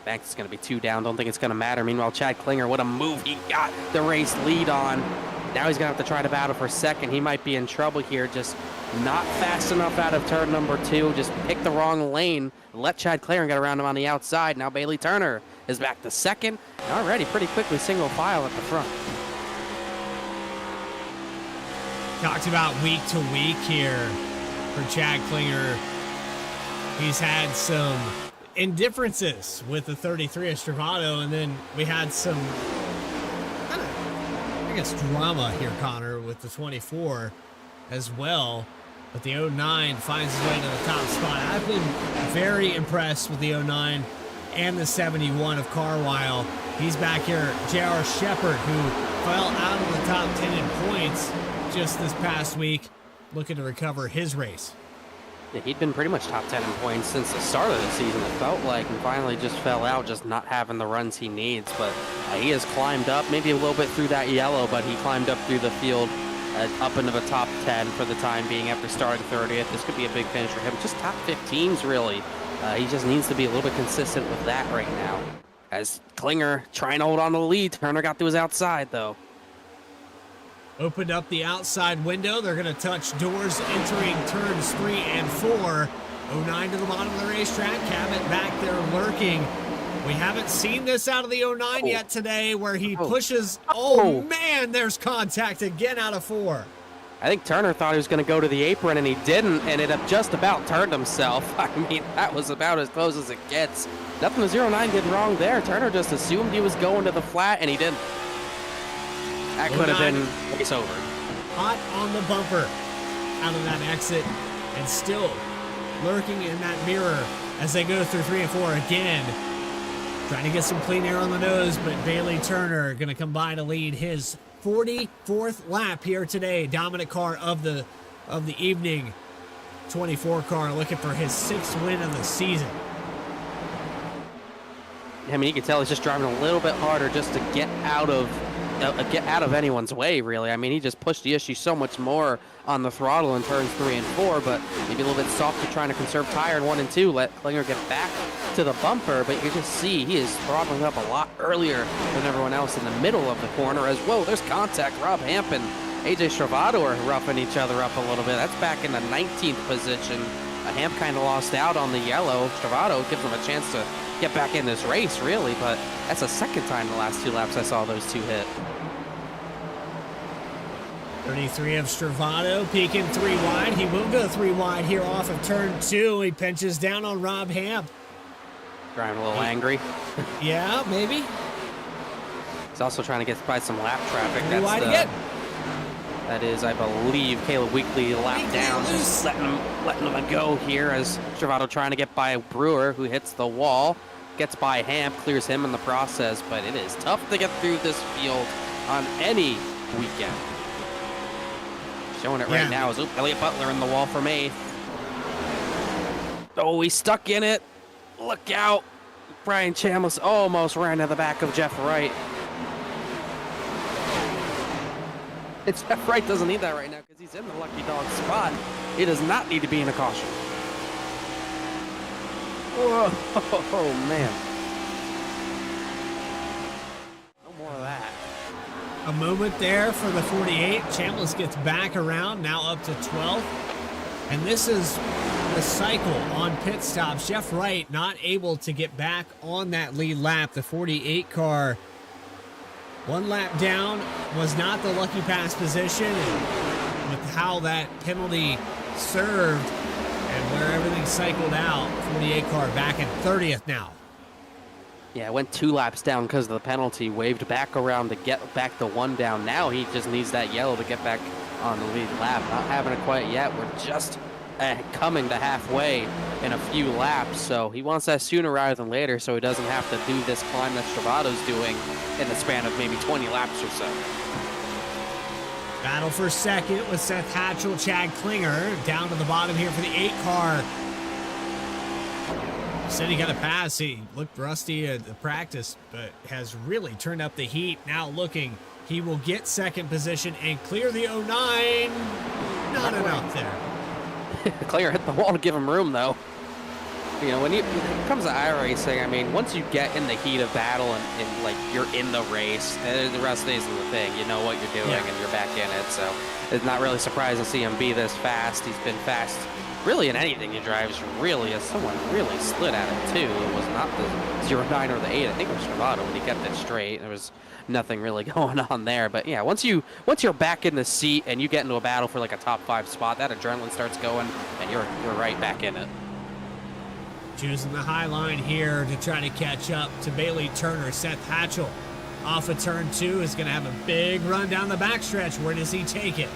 Banks is going to be 2 down. Don't think it's going to matter. Meanwhile, Chad Klinger, what a move he got the race lead on. Now he's going to have to try to battle for second. He might be in trouble here. Just not fast enough out of turn number 2. Just picked the wrong lane. Let Chad Klinger get around him on the outside. Now Bailey Turner is back to second. Already pretty quickly single file at the front. Talked about week to week here for Chad Klinger. He's had some indifferences with the 33 Estravado, and then we had some kind of, I guess, drama here, Connor, with the 24 as well. But the 09 finds his way to the top spot. I've been very impressed with the 09 and the 71 of Carlisle. He's back here. J.R. Shepard, who fell out of the top 10 in points just this past week, looking to recover his race. Yeah, he'd been pretty much top 10 in points since the start of the season, it felt like, and finally just fell out, just not having the runs he needs. But he has climbed up, maybe a little bit through that yellow, but he climbed up through the field, up into the top 10 for the time being after starting 30th. This could be a big finish for him. Just top 15s, really. He just needs to be a little bit consistent with that right now. As Klinger trying to hold on to the lead, Turner got to his outside, though. Opened up the outside window. They're going to touch doors entering turns 3 and 4. 09 to the bottom of the racetrack. Cabot back there lurking. We haven't seen this out of the 09 yet today, where he pushes. Oh, man, there's contact again out of 4. I think Turner thought he was going to go to the apron, and he didn't, and it just about turned himself. I mean, that was about as close as it gets. Nothing the 09 did wrong there. Turner just assumed he was going to the flat, and he didn't. That could have been race over. Hot on the bumper out of that exit, and still lurking in that mirror as they go through 3 and 4 again. Trying to get some clean air on the nose, but Bailey Turner going to come by to lead his 44th lap here today. Dominant car of the evening. 24 car looking for his 6th win of the season. I mean, you can tell he's just driving a little bit harder just to get out of anyone's way, really. I mean, he just pushed the issue so much more on the throttle in turns 3 and 4, but maybe a little bit softer trying to conserve tire in 1 and 2, let Klinger get back to the bumper. But you can just see he is throttling up a lot earlier than everyone else in the middle of the corner. As whoa, there's contact. Rob Hamp and AJ Stravado are roughing each other up a little bit. That's back in the 19th position. Hamp kind of lost out on the yellow. Stravado gives him a chance to get back in this race, really, but that's the second time in the last 2 laps I saw those two hit. 33 of Stravado peeking 3 wide. He will go 3 wide here off of turn 2. He pinches down on Rob Hamp. Driving a little angry. Yeah, maybe. He's also trying to get by some lap traffic. 3 wide again. That is, I believe, Caleb Weekly lap down, just letting him go here as Stravado trying to get by Brewer, who hits the wall, gets by Hamp, clears him in the process, but it is tough to get through this field on any weekend. Showing it right now is Elliott Butler in the wall from 8th. Oh, he's stuck in it. Look out. Brian Chambliss almost ran to the back of Jeff Wright. And Jeff Wright doesn't need that right now because he's in the lucky dog spot. He does not need to be in a caution. Whoa, oh, man. No more of that. A moment there for the 48. Chambliss gets back around, now up to 12th. And this is the cycle on pit stops. Jeff Wright not able to get back on that lead lap. The 48 car, 1 lap down, was not the lucky pass position. And with how that penalty served and where everything cycled out, 48 car back in 30th now. Yeah, went 2 laps down because of the penalty, waved back around to get back the 1 down. Now he just needs that yellow to get back on the lead lap. Not having it quite yet. We're just coming to halfway in a few laps, so he wants that sooner rather than later so he doesn't have to do this climb that Stravado's doing in the span of maybe 20 laps or so. Battle for second with Seth Hatchell, Chad Klinger down to the bottom here for the 8 car. Said he got a pass. He looked rusty at the practice, but has really turned up the heat. Now looking, he will get second position and clear the 09. Not enough there. Klinger hit the wall to give him room, though. You know, when it comes to iRacing, I mean, once you get in the heat of battle and like you're in the race, the rest isn't the thing. You know what you're doing and you're back in it. So it's not really surprising to see him be this fast. He's been fast really in anything he drives, really, as someone really slid at it too. It was not the 09 or the 8. I think it was Stravado when he kept it straight. There was nothing really going on there. But yeah, once you're back in the seat and you get into a battle for like a top 5 spot, that adrenaline starts going and you're right back in it. Choosing the high line here to try to catch up to Bailey Turner. Seth Hatchell off of turn 2 is going to have a big run down the backstretch. Where does he take it?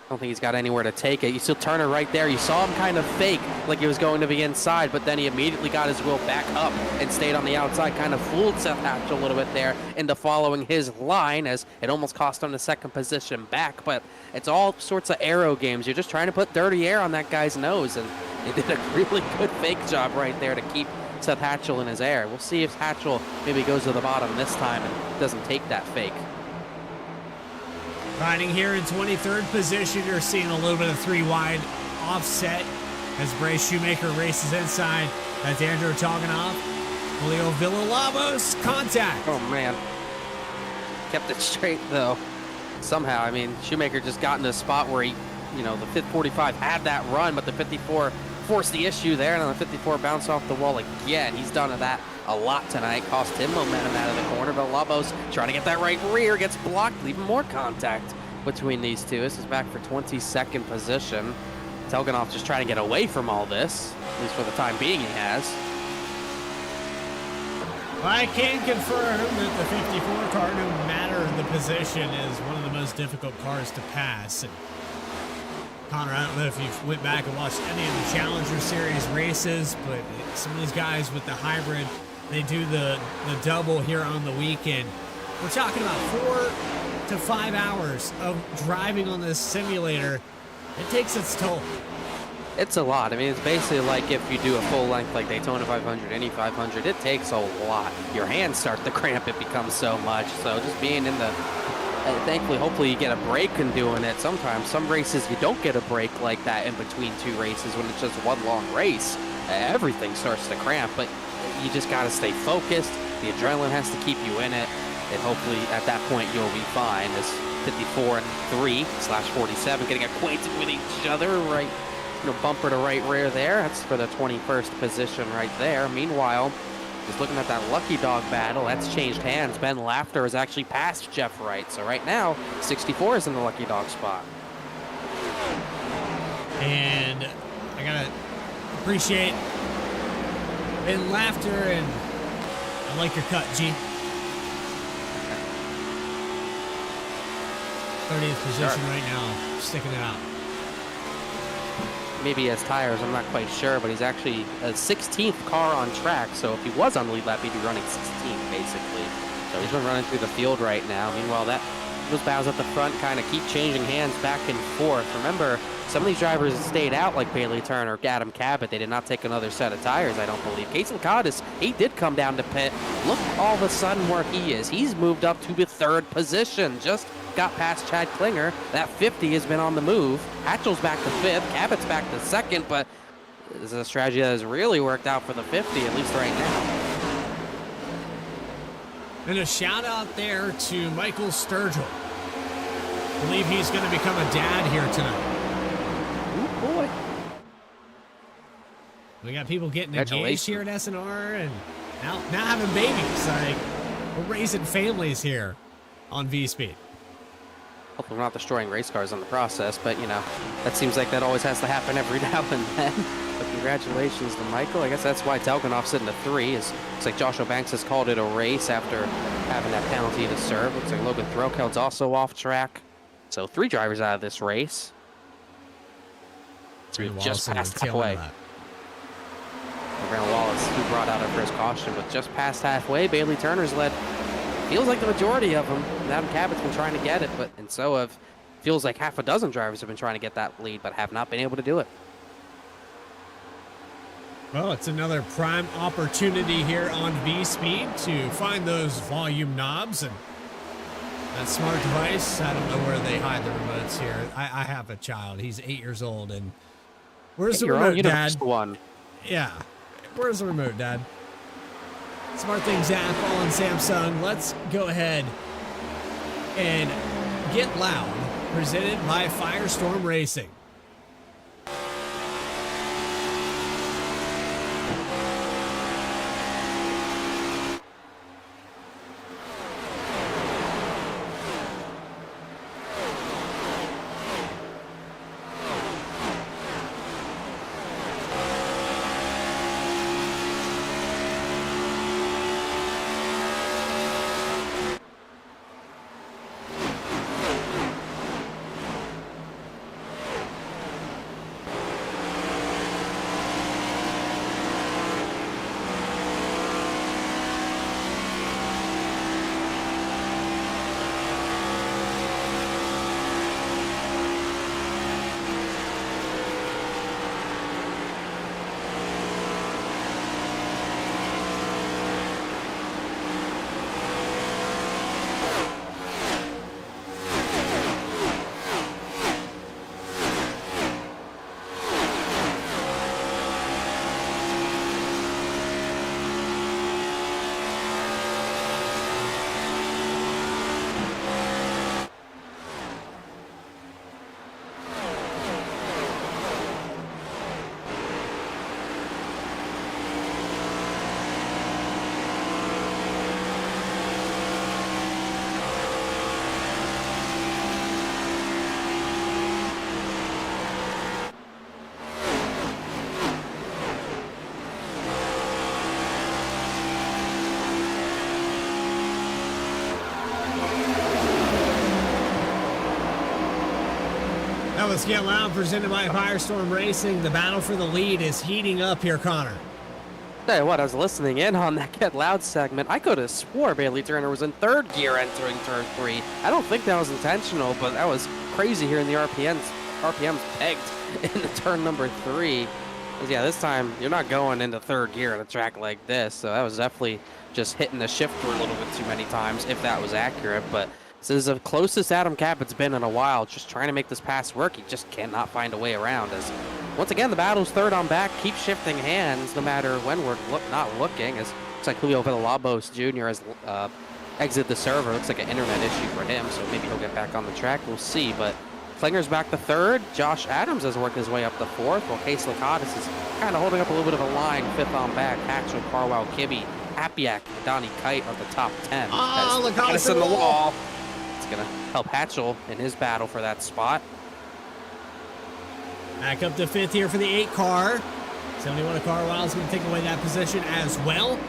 I don't think he's got anywhere to take it. You still Turner right there. You saw him kind of fake like he was going to be inside, but then he immediately got his wheel back up and stayed on the outside. Kind of fooled Seth Hatch a little bit there into following his line, as it almost cost him the second position back. But it's all sorts of aero games. You're just trying to put dirty air on that guy's nose, and they did a really good fake job right there to keep Seth Hatchell in his air. We'll see if Hatchell maybe goes to the bottom this time and doesn't take that fake. Riding here in 23rd position, you're seeing a little bit of 3 wide offset as Bryce Shoemaker races inside. That's Andrew Toganoff. Julio Villalobos, contact. Oh, man. Kept it straight, though. Somehow, I mean, Shoemaker just got into a spot where he, you know, the 45 had that run, but the 54 forced the issue there, and then the 54 bounced off the wall again. He's done that a lot tonight. Cost him momentum out of the corner. Villalobos trying to get that right rear, gets blocked, leaving more contact between these two. This is back for 22nd position. Telganoff just trying to get away from all this, at least for the time being he has. I can confirm that the 54 car, no matter the position, is one of the most difficult cars to pass. And Connor, I don't know if you went back and watched any of the Challenger Series races, but some of these guys with the hybrid, they do the double here on the weekend. We're talking about 4 to 5 hours of driving on this simulator. It takes its toll. It's a lot. I mean, it's basically like if you do a full length like Daytona 500, Indy 500, it takes a lot. Your hands start to cramp, it becomes so much. So just being in the, thankfully, hopefully you get a break in doing it. Sometimes, some races you don't get a break like that in between 2 races when it's just one long race. Everything starts to cramp, but you just got to stay focused. The adrenaline has to keep you in it, and hopefully at that point you'll be fine. As 54 and 3/47 getting acquainted with each other, right? You know, bumper to right rear there. That's for the 21st position right there. Meanwhile, just looking at that Lucky Dog battle, that's changed hands. Ben Laughter has actually passed Jeff Wright. So right now, 64 is in the Lucky Dog spot. And I gotta appreciate Ben Laughter, and I like your cut, G. 30th position right now, sticking it out. Maybe he has tires, I'm not quite sure, but he's actually a 16th car on track, so if he was on the lead lap, he'd be running 16th, basically. So he's been running through the field right now. Meanwhile, those battles at the front kind of keep changing hands back and forth. Remember, some of these drivers stayed out, like Bailey Turner, Adam Cabot. They did not take another set of tires, I don't believe. Casey Lakatos, he did come down to pit. Look all of a sudden where he is. He's moved up to the 3rd position, just got past Chad Klinger. That 50 has been on the move. Hatchell's back to 5th, Cabot's back to 2nd, but this is a strategy that has really worked out for the 50, at least right now. And a shout out there to Michael Sturgill. I believe he's going to become a dad here tonight. Ooh, boy. We got people getting engaged here at SNR, and now having babies. Like, we're raising families here on VSPEED. Hopefully we're not destroying race cars in the process, but, you know, that seems like that always has to happen every now and then. But congratulations to Michael. I guess that's why Telganoff's sitting at 3. Looks like Joshua Banks has called it a race after having that penalty to serve. Looks like Logan Threlkeld's also off track. So 3 drivers out of this race. So we've just passed halfway. Brandon Wallace, who brought out our first caution, but just past halfway. Bailey Turner's led. Feels like the majority of them. Adam Cabot's been trying to get it, and so have, feels like half a dozen drivers have been trying to get that lead, but have not been able to do it. Well, it's another prime opportunity here on VSPEED to find those volume knobs and that smart device. I don't know where they hide the remotes here. I have a child. He's 8 years old, and where's the remote, Dad? One. Yeah, where's the remote, Dad? SmartThings app on Samsung. Let's go ahead and get loud. Presented by FireStorm Racing. let's get loud. Presented by FireStorm Racing. The battle for the lead is heating up here, Connor. Tell you what, I was listening in on that Get Loud segment. I could have swore Bailey Turner was in third gear entering turn 3. I don't think that was intentional, but that was crazy here in the RPMs pegged in the turn number 3. Yeah, this time you're not going into third gear on a track like this, so that was definitely just hitting the shifter a little bit too many times, if that was accurate. But this is the closest Adam Cappett's been in a while, just trying to make this pass work. He just cannot find a way around. As once again, the battle's third on back, keep shifting hands no matter when we're not looking. As looks like Julio Villalobos Jr. has exited the server. Looks like an internet issue for him, so maybe he'll get back on the track. We'll see. But Klinger's back to third. Josh Adams has worked his way up to fourth, while Case Lakatis is kind of holding up a little bit of a line, fifth on back. Hatchel, Carwell, Kibbe, Apiak, and Donnie Kite are the top 10. Lakatis in the wall. It's going to help Hatchel in his battle for that spot. Back up to fifth here for the 8 car. 71 Carwell is going to take away that position as well.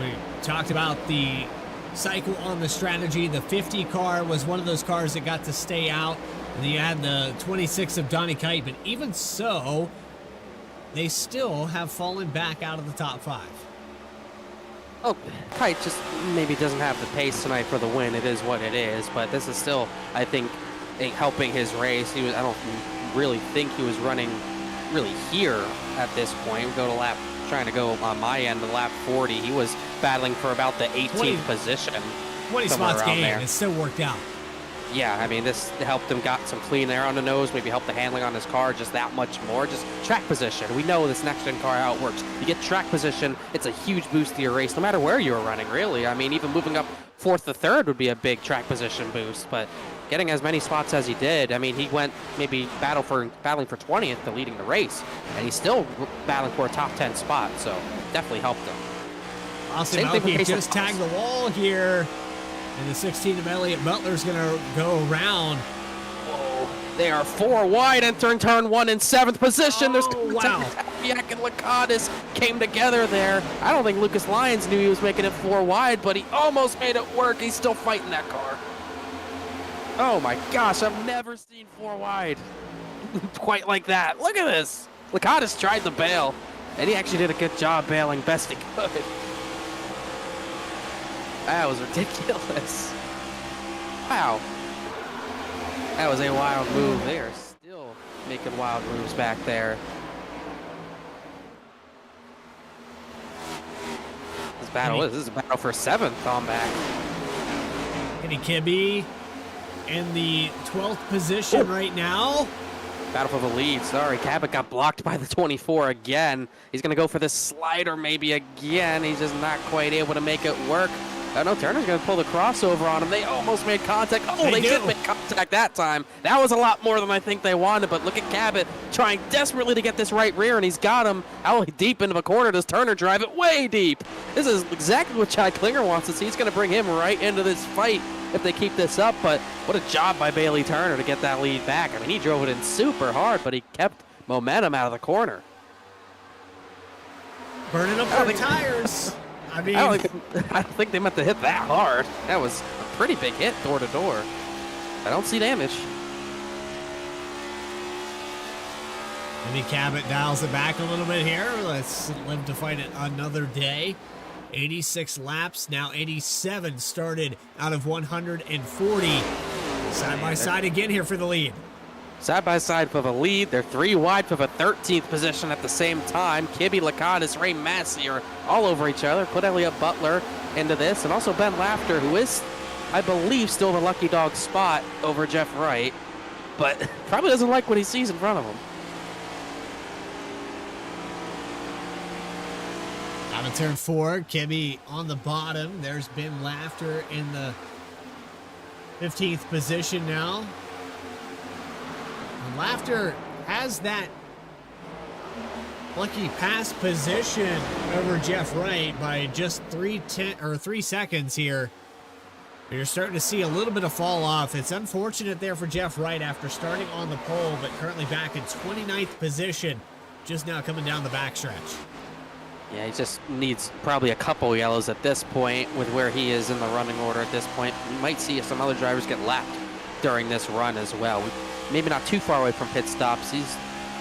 We talked about the cycle on the strategy. The 50 car was one of those cars that got to stay out. And then you had the 26 of Donnie Kite, but even so, they still have fallen back out of the top 5. Oh, Kite just maybe doesn't have the pace tonight for the win. It is what it is, but this is still, I think, helping his race. I don't really think he was running really here at this point. We go to lap, trying to go on my end to lap 40. He was battling for about the 18th position. 20 spots gained. There. It still worked out. Yeah, I mean, this helped him got some clean air on the nose, maybe helped the handling on his car just that much more. Just track position. We know this next-gen car, how it works. You get track position, it's a huge boost to your race, no matter where you were running, really. I mean, even moving up 4th to 3rd would be a big track position boost, but getting as many spots as he did, I mean, he went maybe battling for 20th to leading the race, and he's still battling for a top 10 spot, so definitely helped him. Austin Elke just tagged the wall here. And the 16 of Elliott Butler's going to go around. Whoa. They are 4 wide entering turn 1 in 7th position. There's wow. Tapiak and Lakatis came together there. I don't think Lucas Lyons knew he was making it 4 wide, but he almost made it work. He's still fighting that car. Oh my gosh, I've never seen 4 wide quite like that. Look at this. Lakatis tried to bail, and he actually did a good job bailing best he could. That was ridiculous. Wow. That was a wild move. They are still making wild moves back there. This is a battle for 7th on back. Kenny Kibbe in the 12th position right now. Battle for the lead. Sorry, Cabot got blocked by the 24 again. He's going to go for this slider maybe again. He's just not quite able to make it work. Oh no, Turner's going to pull the crossover on him. They almost made contact. Oh, they did make contact that time. That was a lot more than I think they wanted, but look at Cabot trying desperately to get this right rear, and he's got him out deep into the corner. Does Turner drive it way deep? This is exactly what Chad Klinger wants to see. He's going to bring him right into this fight if they keep this up, but what a job by Bailey Turner to get that lead back. I mean, he drove it in super hard, but he kept momentum out of the corner. Burning up their tires. I mean, I don't think they meant to hit that hard. That was a pretty big hit door to door. I don't see damage. Maybe Cabot dials it back a little bit here. Let's live to fight it another day. 86 laps, now 87 started out of 140. Side by side again here for the lead. Side by side for the lead. They're 3 wide for the 13th position at the same time. Kibbe, Lakatis, Ray Massey are all over each other. Put Elliott Butler into this, and also Ben Laughter, who is, I believe, still the lucky dog spot over Jeff Wright, but probably doesn't like what he sees in front of him. Out of turn 4, Kibbe on the bottom. There's Ben Laughter in the 15th position now. And Laughter has that lucky pass position over Jeff Wright by just 3 seconds here. You're starting to see a little bit of fall off. It's unfortunate there for Jeff Wright after starting on the pole, but currently back in 29th position, just now coming down the backstretch. Yeah, he just needs probably a couple yellows at this point with where he is in the running order at this point. We might see some other drivers get lapped during this run as well. maybe not too far away from pit stops.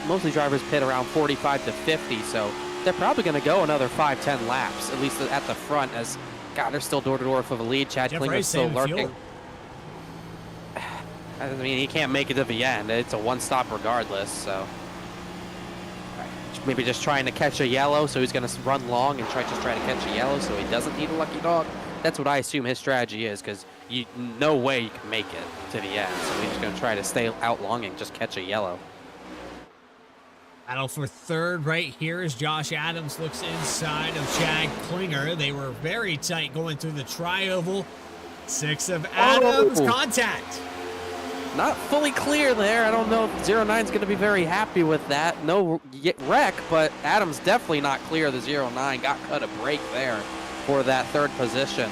Mostly drivers pit around 45 to 50, so they're probably going to go another 5-10 laps, at least at the front, as, God, they're still door-to-door for the lead. Chad Klinger's still lurking. I mean, he can't make it to the end. It's a one-stop regardless, so. Maybe just trying to catch a yellow, so he's going to run long and try to catch a yellow so he doesn't need a lucky dog. That's what I assume his strategy is, because no way you can make it to the end, so he's just going to try to stay out long and just catch a yellow. Battle for third right here as Josh Adams looks inside of Chad Klinger. They were very tight going through the tri-oval. 6 of Adams, contact. Not fully clear there. I don't know if 09's going to be very happy with that. No wreck, but Adams definitely not clear of the 09. Got cut a break there for that third position.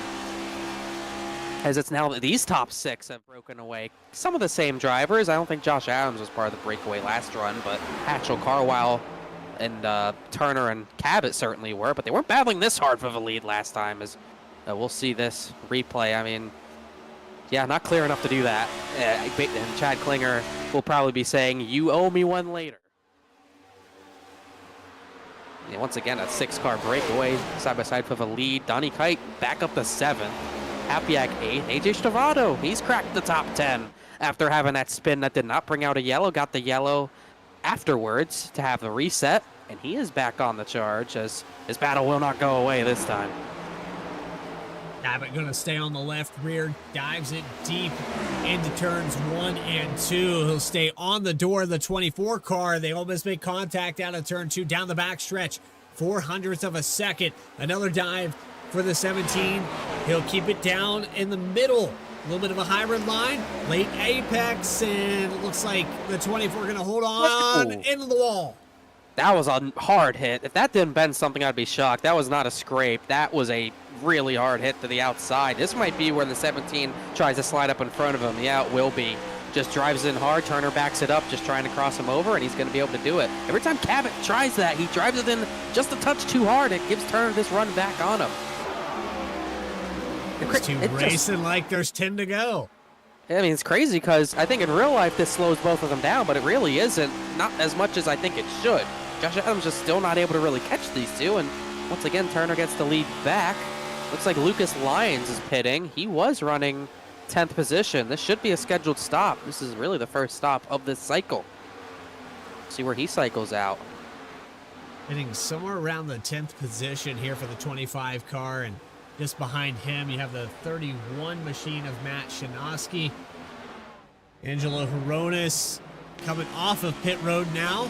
As it's now that these top 6 have broken away. Some of the same drivers. I don't think Josh Adams was part of the breakaway last run, but Hatchell, Carwile, and Turner and Cabot certainly were, but they weren't battling this hard for the lead last time, as we'll see this replay. I mean, yeah, not clear enough to do that. And Chad Klinger will probably be saying, "You owe me one later." And once again, a 6-car breakaway side by side for the lead. Donnie Kite back up to 7th. Happyak 8th. AJ Stavato, he's cracked the top 10 after having that spin that did not bring out a yellow. Got the yellow afterwards to have the reset, and he is back on the charge as his battle will not go away this time. Cabot going to stay on the left rear, dives it deep into turns 1 and 2. He'll stay on the door of the 24 car. They almost make contact out of turn 2 down the backstretch. 0.04 of a second. Another dive for the 17. He'll keep it down in the middle. A little bit of a hybrid line. Late apex, and it looks like the 24 going to hold on into the wall. That was a hard hit. If that didn't bend something, I'd be shocked. That was not a scrape. That was a really hard hit to the outside. This might be where the 17 tries to slide up in front of him. Yeah, it will be. Just drives in hard. Turner backs it up, just trying to cross him over, and he's going to be able to do it. Every time Cabot tries that, he drives it in just a touch too hard. It gives Turner this run back on him. It's racing like there's 10 to go. I mean, it's crazy because I think in real life this slows both of them down, but it really isn't. Not as much as I think it should. Josh Adams just still not able to really catch these two, and once again, Turner gets the lead back. Looks like Lucas Lyons is pitting. He was running 10th position. This should be a scheduled stop. This is really the first stop of this cycle. See where he cycles out. Hitting somewhere around the 10th position here for the 25 car, and just behind him, you have the 31 machine of Matt Shanoski. Angelo Horonis coming off of pit road now.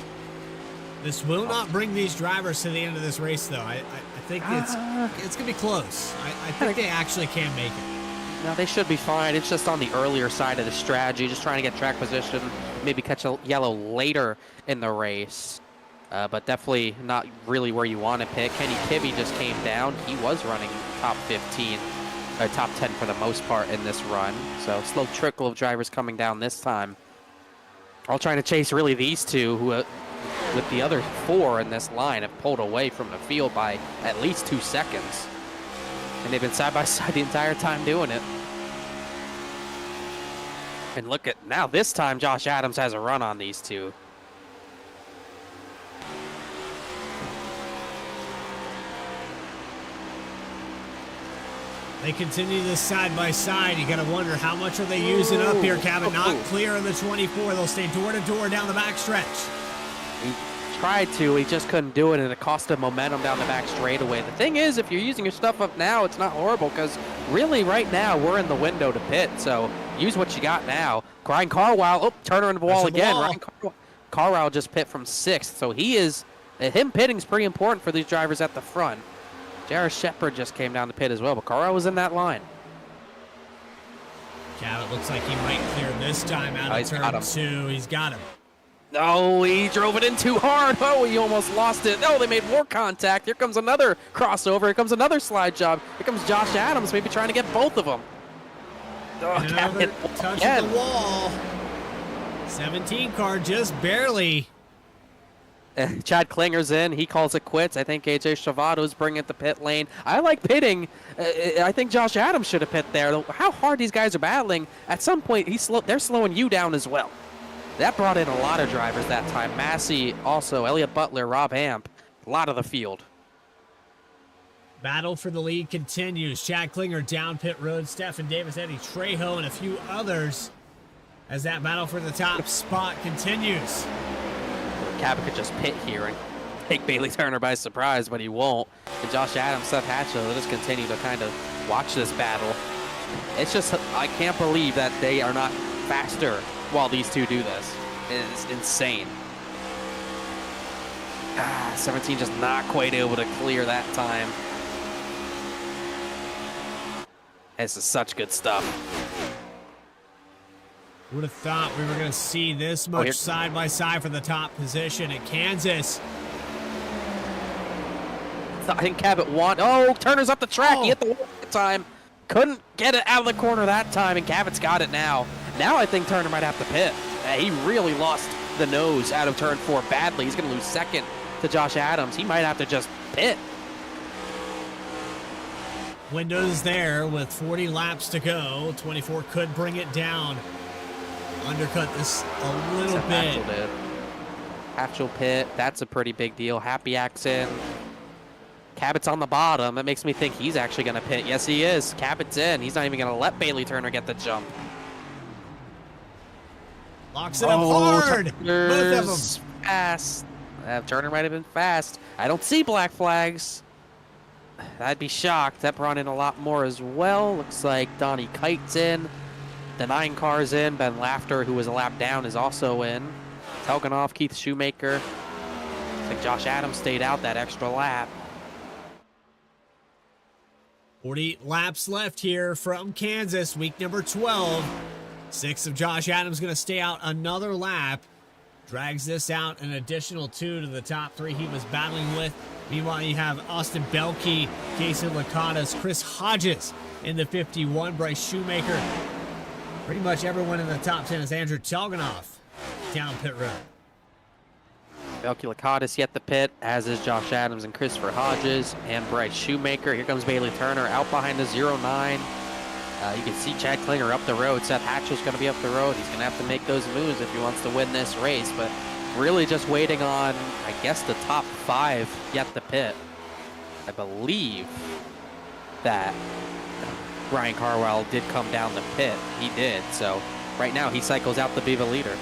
This will not bring these drivers to the end of this race, though. I think it's going to be close. I think they actually can make it. No, they should be fine. It's just on the earlier side of the strategy, just trying to get track position, maybe catch a yellow later in the race. But definitely not really where you want to pick. Kenny Kibbe just came down. He was running top 15, or top 10 for the most part in this run. So slow trickle of drivers coming down this time. All trying to chase really these two who, with the other 4 in this line, have pulled away from the field by at least 2 seconds. And they've been side by side the entire time doing it. And look at now, this time Josh Adams has a run on these two. They continue this side by side. You got to wonder how much are they using up here, Cabot. Not clear of the 24. They'll stay door to door down the backstretch. He tried to, he just couldn't do it, and it cost him momentum down the back straightaway. The thing is, if you're using your stuff up now, it's not horrible, because really right now we're in the window to pit, so use what you got now. Ryan Carwile, Turner in the wall again. Ryan Carwile just pit from 6th, so him pitting is pretty important for these drivers at the front. Jared Shepard just came down the pit as well, but Carwile was in that line. Cabot looks like he might clear this time out of turn 2. He's got him. Oh, he drove it in too hard. Oh, he almost lost it. Oh, they made more contact. Here comes another crossover. Here comes another slide job. Here comes Josh Adams, maybe trying to get both of them. Oh, another touch of the wall. 17 car just barely. Chad Klinger's in. He calls it quits. I think AJ Shavato's bringing it the pit lane. I like pitting. I think Josh Adams should have pit there. How hard these guys are battling. At some point, they're slowing you down as well. That brought in a lot of drivers that time. Massey, also Elliott Butler, Rob Amp, a lot of the field. Battle for the lead continues. Chad Klinger down pit road. Stefan Davis, Eddie Trejo, and a few others as that battle for the top spot continues. Cabot could just pit here and take Bailey Turner by surprise, but he won't. And Josh Adams, Seth Hatchell, will just continue to kind of watch this battle. It's just, I can't believe that they are not faster while these two do this. It's insane. 17 just not quite able to clear that time. This is such good stuff. Would have thought we were going to see this much side by side for the top position at Kansas. I think Cabot won. Oh, Turner's up the track. He hit the wall that time. Couldn't get it out of the corner that time, and Cabot's got it now. Now I think Turner might have to pit. He really lost the nose out of turn 4 badly. He's going to lose second to Josh Adams. He might have to just pit. Windows there with 40 laps to go. 24 could bring it down. Undercut this a little bit. Hatchell pit. That's a pretty big deal. Happy accent. Cabot's on the bottom. That makes me think he's actually going to pit. Yes, he is. Cabot's in. He's not even going to let Bailey Turner get the jump. Locks it up hard. Both of them. Fast. Turner might have been fast. I don't see black flags. I'd be shocked. That brought in a lot more as well. Looks like Donnie Kite's in. The 9 car's in. Ben Laughter, who was a lap down, is also in. Telganoff, Keith Shoemaker. I think Josh Adams stayed out that extra lap. 40 laps left here from Kansas, week number 12. 6 of Josh Adams going to stay out another lap. Drags this out an additional 2 to the top 3 he was battling with. Meanwhile, you have Austin Belkey, Casey Lakatos, Chris Hodges in the 51, Bryce Shoemaker. Pretty much everyone in the top 10 is Andrew Telganoff down pit road. Belkey Lakatos yet the pit, as is Josh Adams and Christopher Hodges and Bryce Shoemaker. Here comes Bailey Turner out behind the 09. You can see Chad Klinger up the road. Seth Hatchell's going to be up the road. He's going to have to make those moves if he wants to win this race. But really just waiting on, I guess, the top 5 yet the pit. I believe that Ryan Carwell did come down the pit. He did. So right now he cycles out to be the leader.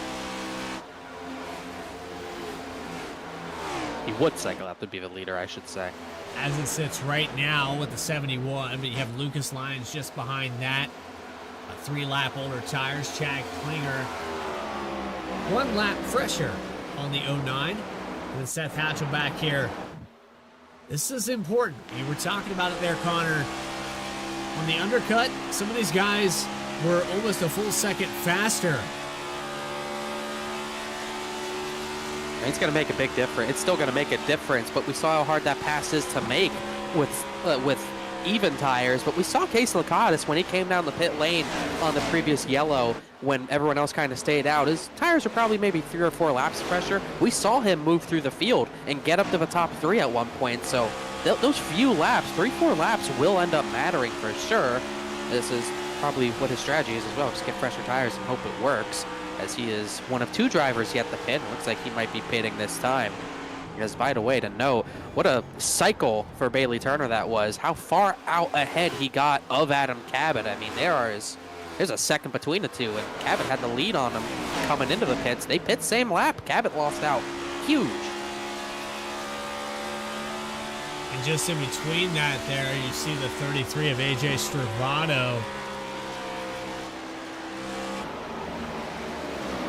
He would cycle out to be the leader, I should say. As it sits right now with the 71, but you have Lucas Lyons just behind that. 3 lap older tires. Chad Klinger 1 lap fresher on the 09. And then Seth Hatchell back here. This is important. You were talking about it there, Connor. On the undercut, some of these guys were almost a full second faster. It's going to make a big difference. It's still going to make a difference, but we saw how hard that pass is to make with even tires. But we saw Casey Lakatos when he came down the pit lane on the previous yellow when everyone else kind of stayed out. His tires were probably maybe 3 or 4 laps fresher. We saw him move through the field and get up to the top 3 at one point. So those few laps, 3-4 laps, will end up mattering for sure. This is probably what his strategy is as well. Just get fresher tires and hope it works, as he is one of 2 drivers yet to pit. Looks like he might be pitting this time. Because, by the way, to know what a cycle for Bailey Turner that was, how far out ahead he got of Adam Cabot. I mean, there's a second between the two, and Cabot had the lead on him coming into the pits. They pit same lap. Cabot lost out. Huge. And just in between that there, you see the 33 of AJ Stravado.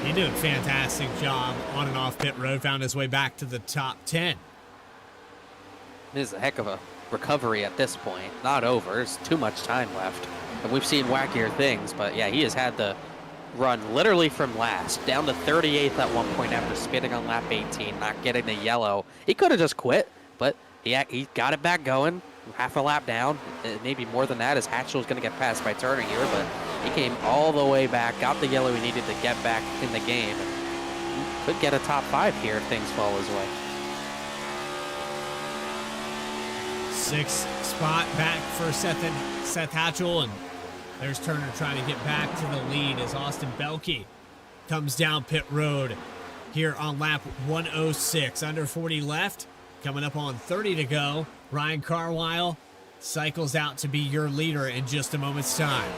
He did a fantastic job on and off pit road, found his way back to the top 10. This is a heck of a recovery at this point. Not over. There's too much time left. And we've seen wackier things, but yeah, he has had to run literally from last, down to 38th at one point after spinning on lap 18, not getting the yellow. He could have just quit, but he got it back going, half a lap down, maybe more than that, as Hatchell's going to get passed by Turner here, but he came all the way back, got the yellow he needed to get back in the game. Could get a top 5 here if things fall his way. 6th spot back for Seth Hatchell, and there's Turner trying to get back to the lead as Austin Belkey comes down pit road here on lap 106. Under 40 left, coming up on 30 to go. Ryan Carlisle cycles out to be your leader in just a moment's time.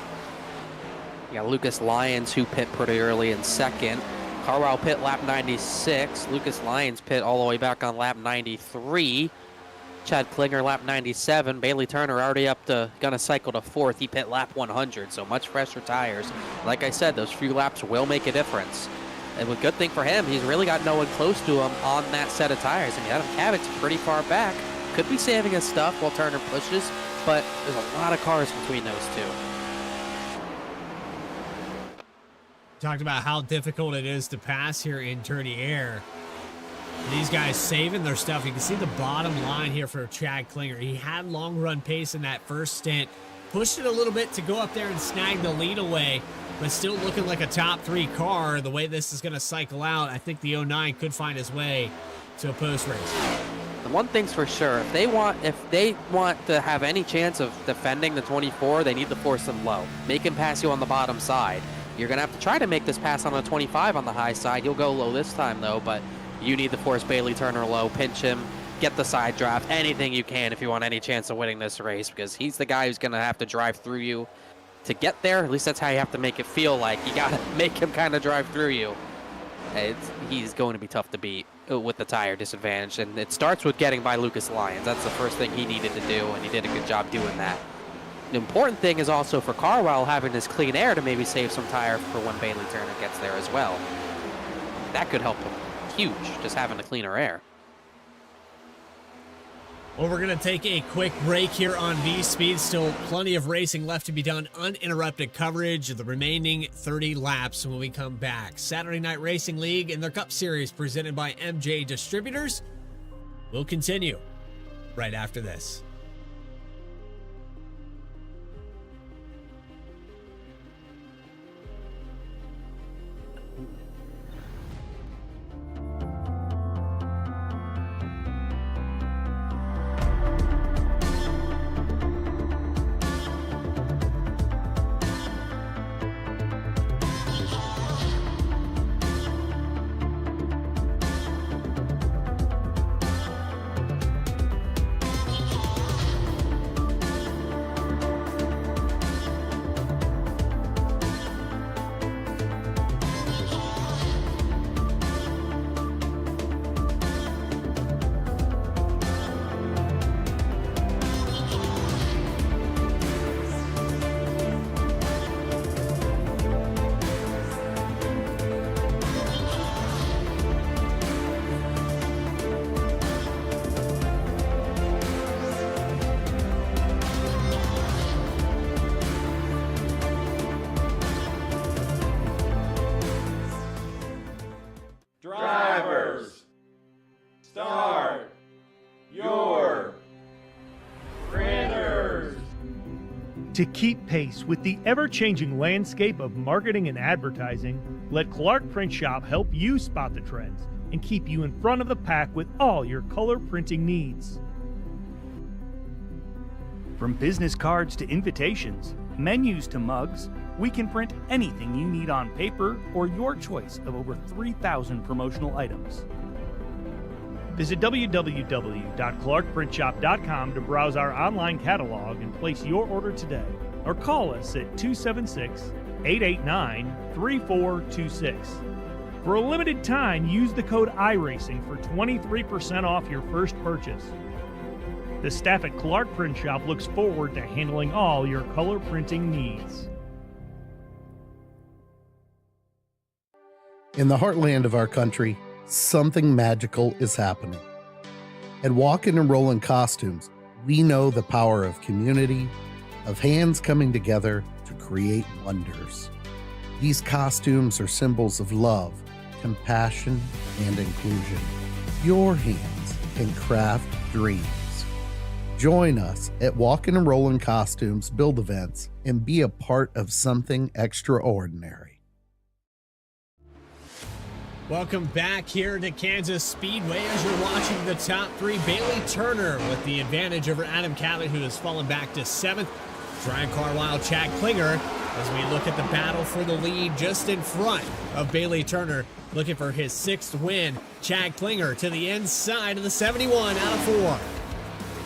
Yeah, Lucas Lyons, who pit pretty early in second. Carlisle pit lap 96. Lucas Lyons pit all the way back on lap 93. Chad Klinger lap 97. Bailey Turner already up to, gonna cycle to fourth. He pit lap 100, so much fresher tires. Like I said, those few laps will make a difference. And a good thing for him, he's really got no one close to him on that set of tires. I mean, Adam Cavitt's pretty far back. Could be saving his stuff while Turner pushes, but there's a lot of cars between those two. Talked about how difficult it is to pass here in Dirty Air. These guys saving their stuff. You can see the bottom line here for Chad Klinger. He had long run pace in that first stint. Pushed it a little bit to go up there and snag the lead away, but still looking like a top 3 car. The way this is going to cycle out, I think the 09 could find his way to a post race. The one thing's for sure, if they want to have any chance of defending the 24, they need to force him low. Make him pass you on the bottom side. You're going to have to try to make this pass on the 25 on the high side. He'll go low this time, though, but you need to force Bailey Turner low, pinch him, get the side draft, anything you can if you want any chance of winning this race, because he's the guy who's going to have to drive through you to get there. At least that's how you have to make it feel like. You got to make him kind of drive through you. He's going to be tough to beat with the tire disadvantage, and it starts with getting by Lucas Lyons. That's the first thing he needed to do, and he did a good job doing that. The important thing is also for Carlisle having this clean air to maybe save some tire for when Bailey Turner gets there as well. That could help him huge, just having the cleaner air. Well, we're going to take a quick break here on VSPEED. Still plenty of racing left to be done. Uninterrupted coverage of the remaining 30 laps when we come back. Saturday Night Racing League and their Cup Series presented by M&J Distributors will continue right after this. Drivers, start your printers. To keep pace with the ever-changing landscape of marketing and advertising, let Clark Print Shop help you spot the trends and keep you in front of the pack with all your color printing needs. From business cards to invitations, menus to mugs, we can print anything you need on paper or your choice of over 3,000 promotional items. Visit www.clarkprintshop.com to browse our online catalog and place your order today, or call us at 276-889-3426. For a limited time, use the code iRacing for 23% off your first purchase. The staff at Clark Print Shop looks forward to handling all your color printing needs. In the heartland of our country, something magical is happening. At Walkin' and Rollin' Costumes, we know the power of community, of hands coming together to create wonders. These costumes are symbols of love, compassion, and inclusion. Your hands can craft dreams. Join us at Walkin' and Rollin' Costumes build events and be a part of something extraordinary. Welcome back here to Kansas Speedway as you're watching the top 3. Bailey Turner with the advantage over Adam Cavitt, who has fallen back to 7th. Ryan Carlisle, Chad Klinger, as we look at the battle for the lead just in front of Bailey Turner, looking for his 6th win. Chad Klinger to the inside of the 71 out of 4.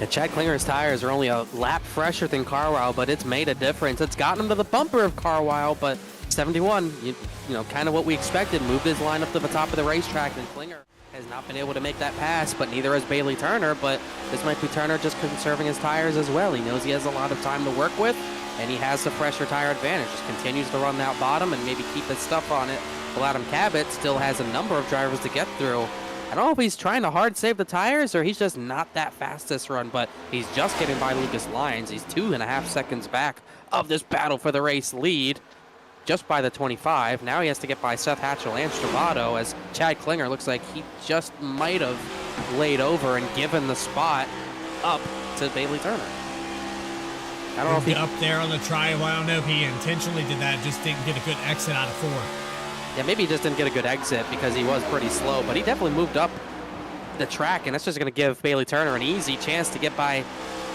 Yeah, Chad Klinger's tires are only a lap fresher than Carlisle, but it's made a difference. It's gotten him to the bumper of Carlisle, but 71, you know, kind of what we expected. Moved his line up to the top of the racetrack, and Klinger has not been able to make that pass, but neither has Bailey Turner. But this might be Turner just conserving his tires as well. He knows he has a lot of time to work with, and he has the fresher tire advantage. Just continues to run that bottom and maybe keep his stuff on it. While Adam Cabot still has a number of drivers to get through. I don't know if he's trying to hard save the tires or he's just not that fast this run, but he's just getting by Lucas Lyons. He's 2.5 seconds back of this battle for the race lead, just by the 25. Now he has to get by Seth Hatchell and Stravato, as Chad Klinger looks like he just might have laid over and given the spot up to Bailey Turner. I don't know if he up there on the tri-wall. I don't know if he intentionally did that, just didn't get a good exit out of 4. Yeah, maybe he just didn't get a good exit because he was pretty slow, but he definitely moved up the track, and that's just going to give Bailey Turner an easy chance to get by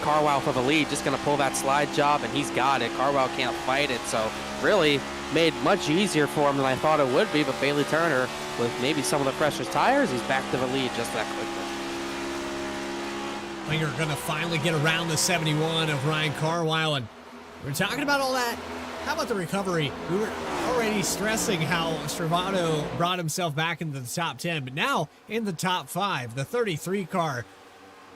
Carlisle for the lead. Just going to pull that slide job, and he's got it. Carlisle can't fight it, so really made much easier for him than I thought it would be, but Bailey Turner, with maybe some of the freshest tires, he's back to the lead just that quickly. Klinger going to finally get around the 71 of Ryan Carlisle, and we're talking about all that. How about the recovery? We were already stressing how Stravato brought himself back into the top 10, but now in the top 5, the 33 car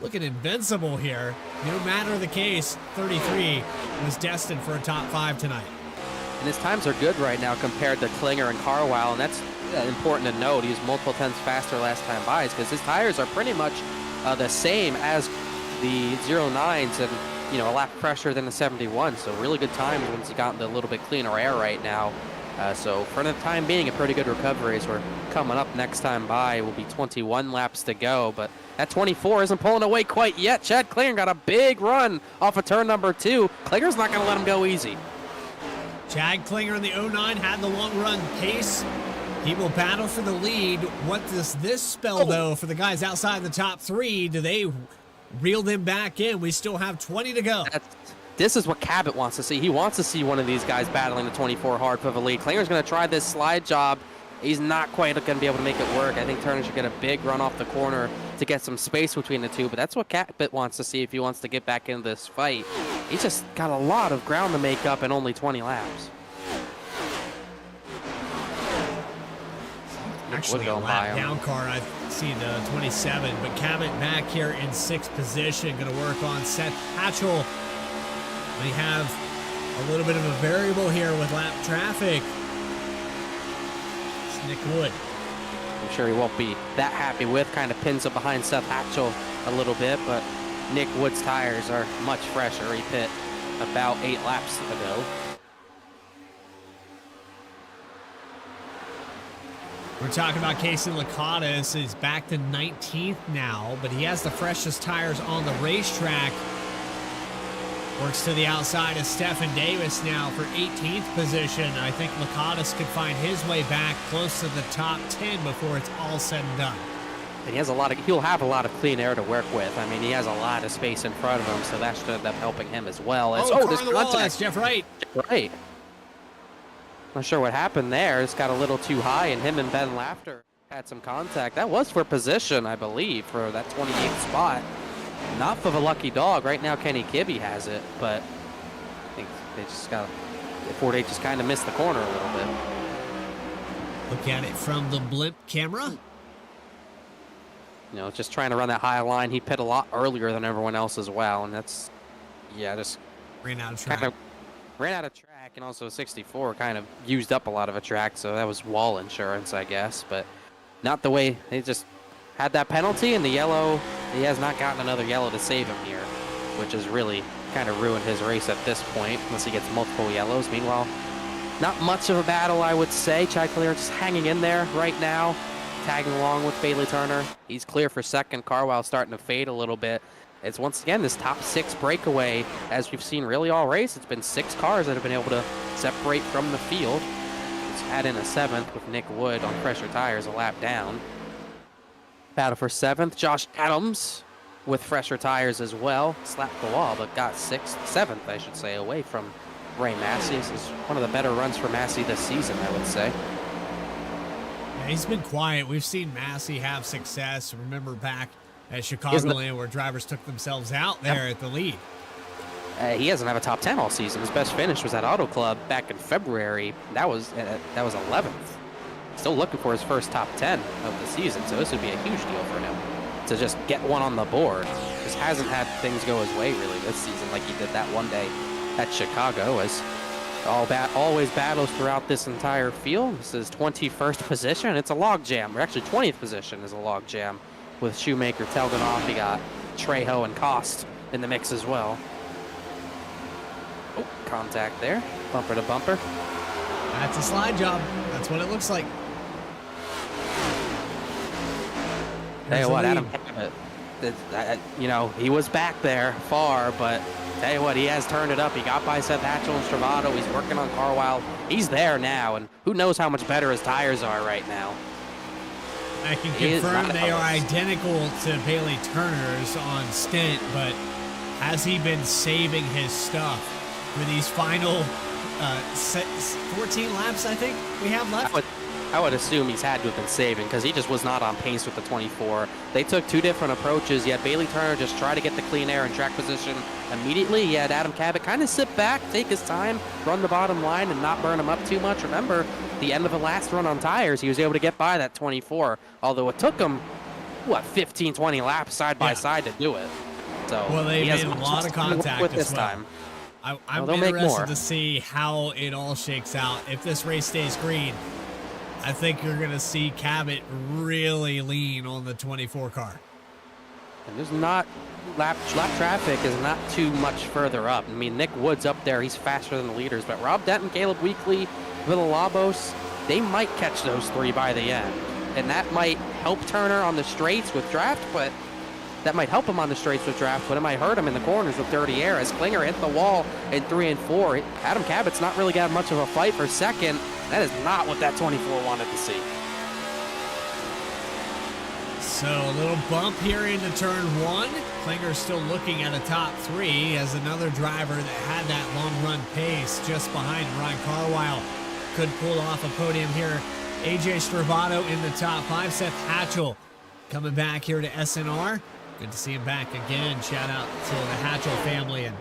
looking invincible here. No matter the case, 33 was destined for a top 5 tonight. And his times are good right now compared to Klinger and Carlisle, and that's important to note. He was multiple tenths faster last time by because his tires are pretty much the same as the 09s and a lap fresher than the 71, so really good times once he got into a little bit cleaner air right now. So for the time being, a pretty good recovery as we're coming up next time by. Will be 21 laps to go, but that 24 isn't pulling away quite yet. Chad Klinger got a big run off of turn number 2. Klinger's not going to let him go easy. Chad Klinger in the 09 had the long run pace. He will battle for the lead. What does this spell, though, for the guys outside the top 3? Do they reel them back in? We still have 20 to go. This is what Cabot wants to see. He wants to see one of these guys battling the 24 hard for the lead. Klinger's going to try this slide job. He's not quite going to be able to make it work. I think Turner should get a big run off the corner to get some space between the two, but that's what Cabot wants to see if he wants to get back into this fight. He's just got a lot of ground to make up in only 20 laps. Actually, a lap down car. I see the 27, but Cabot back here in 6th position. Going to work on Seth Hatchell. We have a little bit of a variable here with lap traffic. It's Nick Wood. I'm sure he won't be that happy with. Kind of pins up behind Seth Hatchell a little bit, but Nick Wood's tires are much fresher. He pit about 8 laps ago. We're talking about Casey Lakatos. He's back to 19th now, but he has the freshest tires on the racetrack. Works to the outside of Stephen Davis now for 18th position. I think Lakatos could find his way back close to the top 10 before it's all said and done. And he'll have a lot of clean air to work with. I mean, he has a lot of space in front of him, so that should end up helping him as well. There's contact. That's Jeff Wright. Right. Not sure what happened there. It's got a little too high, and him and Ben Laughter had some contact. That was for position, I believe, for that 28th spot. Not for the lucky dog. Right now, Kenny Kibbe has it, but I think they just got Ford 8 just kind of missed the corner a little bit. Look at it from the blimp camera. Just trying to run that high line. He pit a lot earlier than everyone else as well, and that's, just ran out of track. Ran out of track, and also 64 kind of used up a lot of a track, so that was wall insurance, I guess, but not the way. They just had that penalty, and the yellow, he has not gotten another yellow to save him here, which has really kind of ruined his race at this point, unless he gets multiple yellows. Meanwhile, not much of a battle, I would say. Chad Klinger just hanging in there right now, tagging along with Bailey Turner. He's clear for second. Carlisle starting to fade a little bit. It's once again this top 6 breakaway, as we've seen really all race. It's been 6 cars that have been able to separate from the field. It's had in a 7th with Nick Wood on fresher tires a lap down. Battle for 7th. Josh Adams with fresher tires as well. Slapped the wall, but got 7th, I should say, away from Ray Massey. This is one of the better runs for Massey this season, I would say. Yeah, he's been quiet. We've seen Massey have success. Remember back at Chicagoland where drivers took themselves out there at the lead. He doesn't have a top 10 all season. His best finish was at Auto Club back in February. That was 11th. Still looking for his first top 10 of the season, so this would be a huge deal for him to just get one on the board. Just hasn't had things go his way really this season like he did that one day at Chicago. As always battles throughout this entire field. This is 21st position. It's a log jam. Or actually 20th position is a log jam with Shoemaker, Telganoff. You got Trejo and Cost in the mix as well. Oh, contact there. Bumper to bumper. That's a slide job. That's what it looks like. Tell you what, Adam, you know, he was back there far, but tell you what, he has turned it up. He got by Seth Hatchell and Stravato. He's working on Carlisle. He's there now, and who knows how much better his tires are right now. I can confirm they are identical to Bailey Turner's on stint, but has he been saving his stuff for these final 14 laps, I think we have left? I would assume he's had to have been saving because he just was not on pace with the 24. They took two different approaches. You had Bailey Turner just try to get the clean air and track position immediately. You had Adam Cabot kind of sit back, take his time, run the bottom line, and not burn him up too much. Remember, the end of the last run on tires, he was able to get by that 24, although it took him, 15, 20 laps side by side to do it. So well, they made a lot of contact with as this well. time. I'm interested to see how it all shakes out. If this race stays green, I think you're going to see Cabot really lean on the 24 car. And there's not, lap traffic is not too much further up. I mean, Nick Wood's up there. He's faster than the leaders. But Rob Denton, Caleb Weekly, Villalobos, they might catch those three by the end. And that might help Turner on the straights with draft, but it might hurt him in the corners with dirty air. As Klinger hit the wall in 3 and 4, Adam Cabot's not really got much of a fight for second. That is not what that 24 wanted to see. So a little bump here into turn 1. Klinger's still looking at a top 3 as another driver that had that long run pace just behind Ryan Carlisle could pull off a podium here. AJ Stravato in the top 5. Seth Hatchell coming back here to SNR. Good to see him back again. Shout out to the Hatchell family, and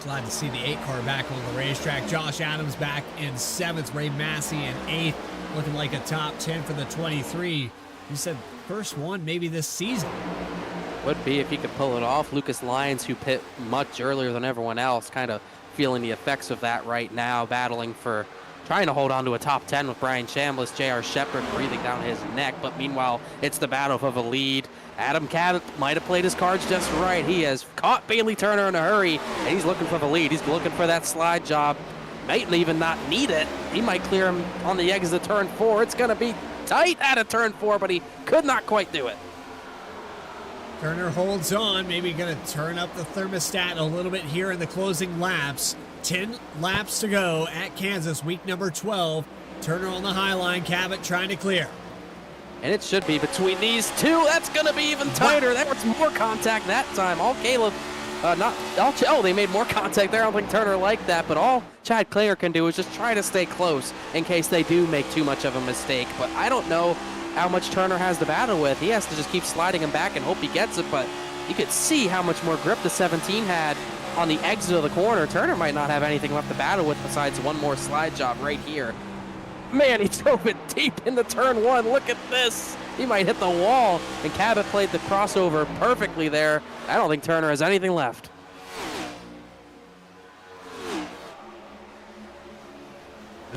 glad to see the 8 car back on the racetrack. Josh Adams back in 7th. Ray Massey in 8th, looking like a top 10 for the 23. You said first one maybe this season. Would be if he could pull it off. Lucas Lyons, who pit much earlier than everyone else, kind of feeling the effects of that right now, battling for trying to hold on to a top 10 with Brian Chambliss. J.R. Shepard breathing down his neck, but meanwhile, it's the battle for the lead. Adam Cabot might have played his cards just right. He has caught Bailey Turner in a hurry, and he's looking for the lead. He's looking for that slide job. Might even not need it. He might clear him on the exit of turn 4. It's going to be tight out of turn 4, but he could not quite do it. Turner holds on, maybe going to turn up the thermostat a little bit here in the closing laps. 10 laps to go at Kansas, week number 12. Turner on the high line, Cabot trying to clear. And it should be between these two. That's going to be even tighter. That was more contact that time. They made more contact there. I don't think Turner liked that, but all Chad Klinger can do is just try to stay close in case they do make too much of a mistake. But I don't know how much Turner has to battle with. He has to just keep sliding him back and hope he gets it, but you could see how much more grip the 17 had on the exit of the corner. Turner might not have anything left to battle with besides one more slide job right here. Man, he drove it deep into turn 1. Look at this. He might hit the wall, and Cabot played the crossover perfectly there. I don't think Turner has anything left.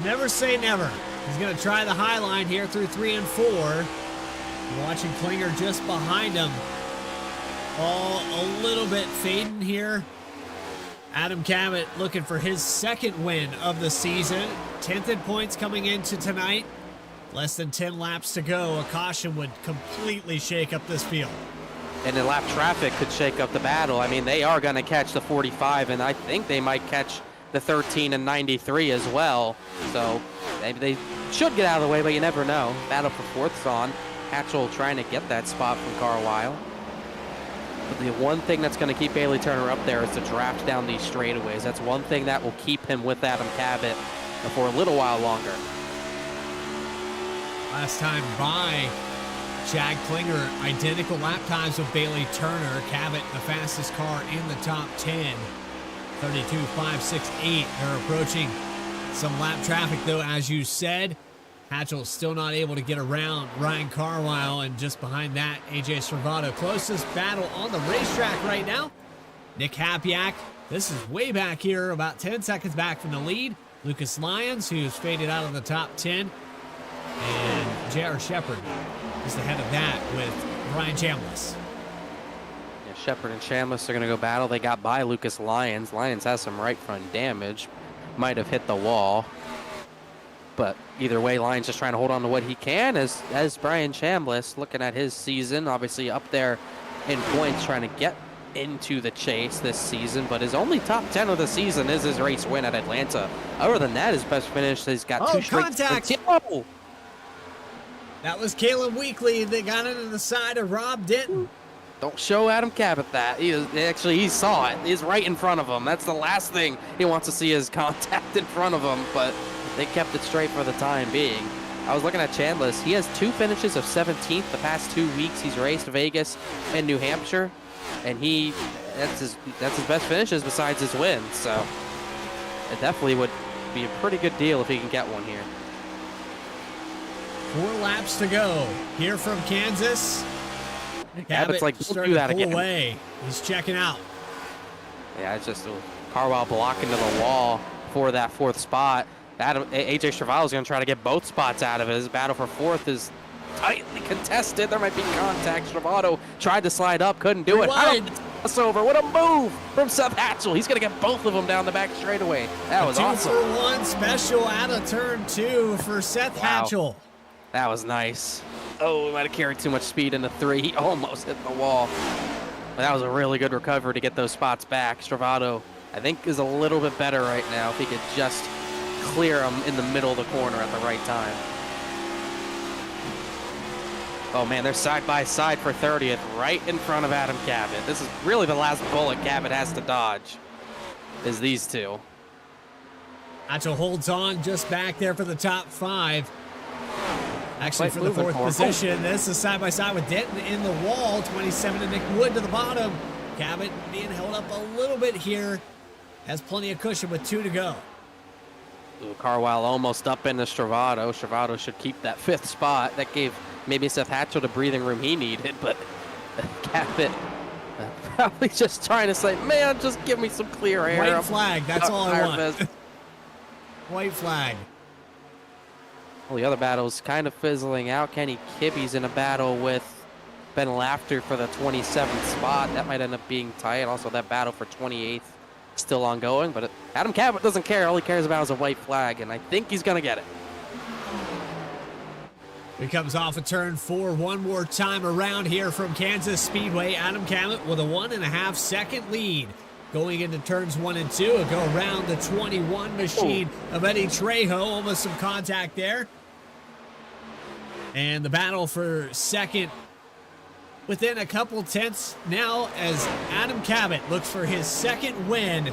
Never say never. He's going to try the high line here through 3 and 4. You're watching Klinger just behind him. All a little bit fading here. Adam Cabot looking for his second win of the season. 10th in points coming into tonight. Less than 10 laps to go. A caution would completely shake up this field. And the lap traffic could shake up the battle. I mean, they are going to catch the 45, and I think they might catch the 13 and 93 as well. So they should get out of the way, but you never know. Battle for 4th's on. Hatchell trying to get that spot from Carlisle. But the one thing that's going to keep Bailey Turner up there is to draft down these straightaways. That's one thing that will keep him with Adam Cabot for a little while longer. Last time by Jag Klinger, identical lap times with Bailey Turner. Cabot, the fastest car in the top 10. 32.568. They're approaching some lap traffic, though, as you said. Hatchell still not able to get around Ryan Carlisle, and just behind that, AJ Servato. Closest battle on the racetrack right now. Nick Hapiak, this is way back here, about 10 seconds back from the lead. Lucas Lyons, who's faded out of the top 10. And J.R. Shepard is ahead of that with Brian Chambliss. Yeah, Shepard and Chambliss are going to go battle. They got by Lucas Lyons. Lyons has some right front damage. Might have hit the wall. But either way, Lyons just trying to hold on to what he can as Brian Chambliss, looking at his season, obviously up there in points, trying to get into the chase this season, but his only top 10 of the season is his race win at Atlanta. Other than that, his best finish, he's got two straight contact. Oh! That was Caleb Weekly. They got into the side of Rob Denton. Don't show Adam Cabot that. He saw it. He's right in front of him. That's the last thing he wants to see is contact in front of him, but they kept it straight for the time being. I was looking at Chambliss. He has 2 finishes of 17th the past 2 weeks. He's raced Vegas and New Hampshire, and that's his best finishes besides his win. So it definitely would be a pretty good deal if he can get one here. 4 laps to go here from Kansas. Cabot's like, don't do that again. Away. He's checking out. Yeah, it's just Carwell blocking to the wall for that 4th spot. AJ Stravalo is going to try to get both spots out of it. His battle for 4th is tightly contested. There might be contact. Stravado tried to slide up, couldn't do it. Crossover. What a move from Seth Hatchell. He's going to get both of them down the back straightaway. That was awesome. 2-for-1 special out of turn 2 for Seth Hatchell. That was nice. Oh, we might have carried too much speed into 3. He almost hit the wall. But that was a really good recovery to get those spots back. Stravado, I think, is a little bit better right now if he could just clear him in the middle of the corner at the right time. Oh man, they're side by side for 30th, right in front of Adam Cabot. This is really the last bullet Cabot has to dodge, is these two. Hatchell holds on just back there for the top 5. Actually, for the 4th position, this is side by side with Denton in the wall. 27 to Nick Wood to the bottom. Cabot being held up a little bit here. Has plenty of cushion with 2 to go. Ooh, Carwell almost up into Stravado. Stravado should keep that 5th spot. That gave maybe Seth Hatchell the breathing room he needed, but Cabot probably just trying to say, man, just give me some clear air. White flag, that's all I want. White flag. Well, the other battle's kind of fizzling out. Kenny Kibbe's in a battle with Ben Lafter for the 27th spot. That might end up being tight. Also, that battle for 28th still ongoing. But Adam Cabot doesn't care. All he cares about is a white flag, and I think he's going to get it. He comes off of turn 4 one more time around here from Kansas Speedway. Adam Cabot with a 1.5-second lead. Going into turns 1 and 2, a go around the 21 machine of Eddie Trejo. Almost some contact there. And the battle for second within a couple tenths now as Adam Cabot looks for his 2nd win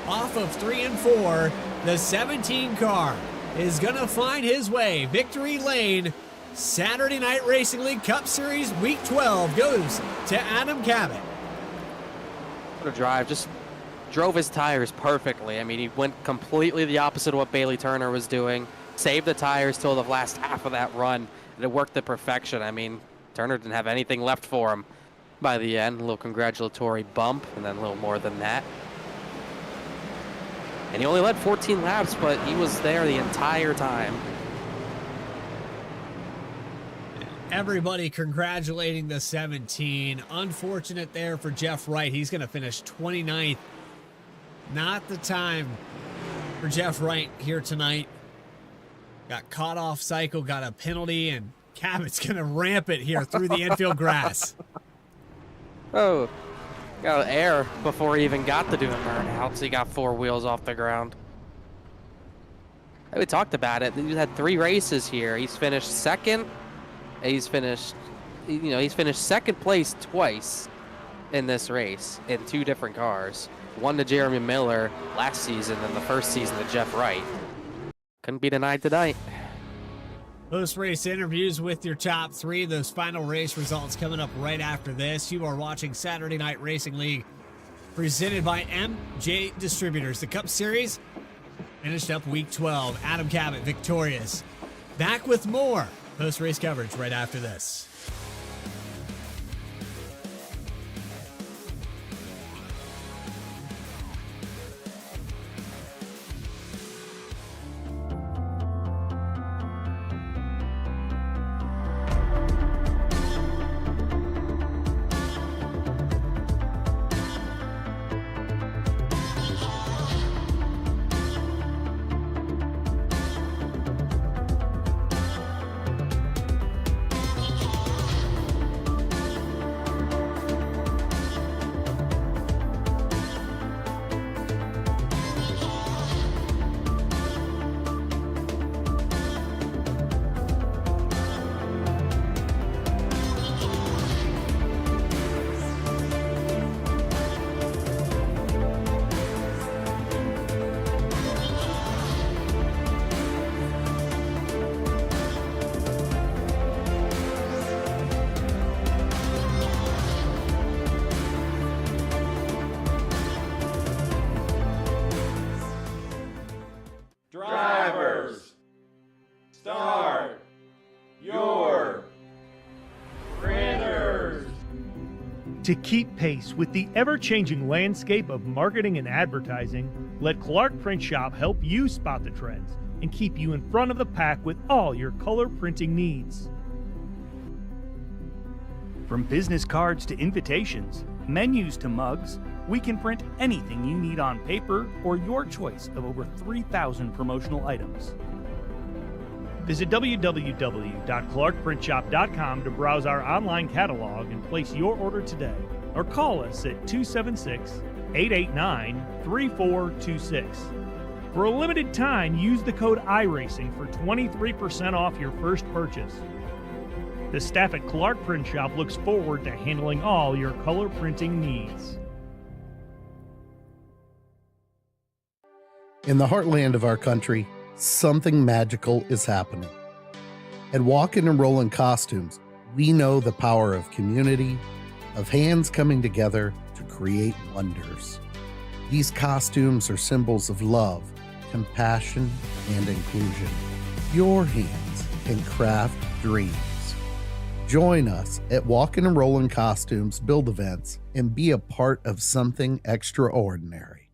off of 3 and 4. The 17 car is going to find his way. Victory lane. Saturday Night Racing League Cup Series Week 12 goes to Adam Cabot. What a drive. Just drove his tires perfectly. I mean, he went completely the opposite of what Bailey Turner was doing. Saved the tires till the last half of that run, and it worked to perfection. I mean, Turner didn't have anything left for him by the end. A little congratulatory bump, and then a little more than that. And he only led 14 laps, but he was there the entire time. Everybody congratulating the 17. Unfortunate there for Jeff Wright. He's going to finish 29th. Not the time for Jeff Wright here tonight. Got caught off cycle, got a penalty, and Cabot's going to ramp it here through the infield grass. Oh, got air before he even got to doing burnouts. He got 4 wheels off the ground. We talked about it. He's had 3 races here. He's finished 2nd. He's finished 2nd place twice. in this race in 2 different cars. One to Jeremy Miller last season and the first season to Jeff Wright. Couldn't be denied tonight. Post-race interviews with your top 3. Those final race results coming up right after this. You are watching Saturday Night Racing League presented by M&J Distributors. The Cup Series finished up week 12. Adam Cabot victorious. Back with more post-race coverage right after this. Drivers, start your printers. To keep pace with the ever-changing landscape of marketing and advertising, let Clark Print Shop help you spot the trends and keep you in front of the pack with all your color printing needs. From business cards to invitations, menus to mugs, we can print anything you need on paper or your choice of over 3,000 promotional items. Visit www.clarkprintshop.com to browse our online catalog and place your order today, or call us at 276-889-3426. For a limited time, use the code iRacing for 23% off your first purchase. The staff at Clark Print Shop looks forward to handling all your color printing needs. In the heartland of our country, something magical is happening. At Walkin' and Rollin' Costumes, we know the power of community, of hands coming together to create wonders. These costumes are symbols of love, compassion, and inclusion. Your hands can craft dreams. Join us at Walkin' and Rollin' Costumes build events and be a part of something extraordinary.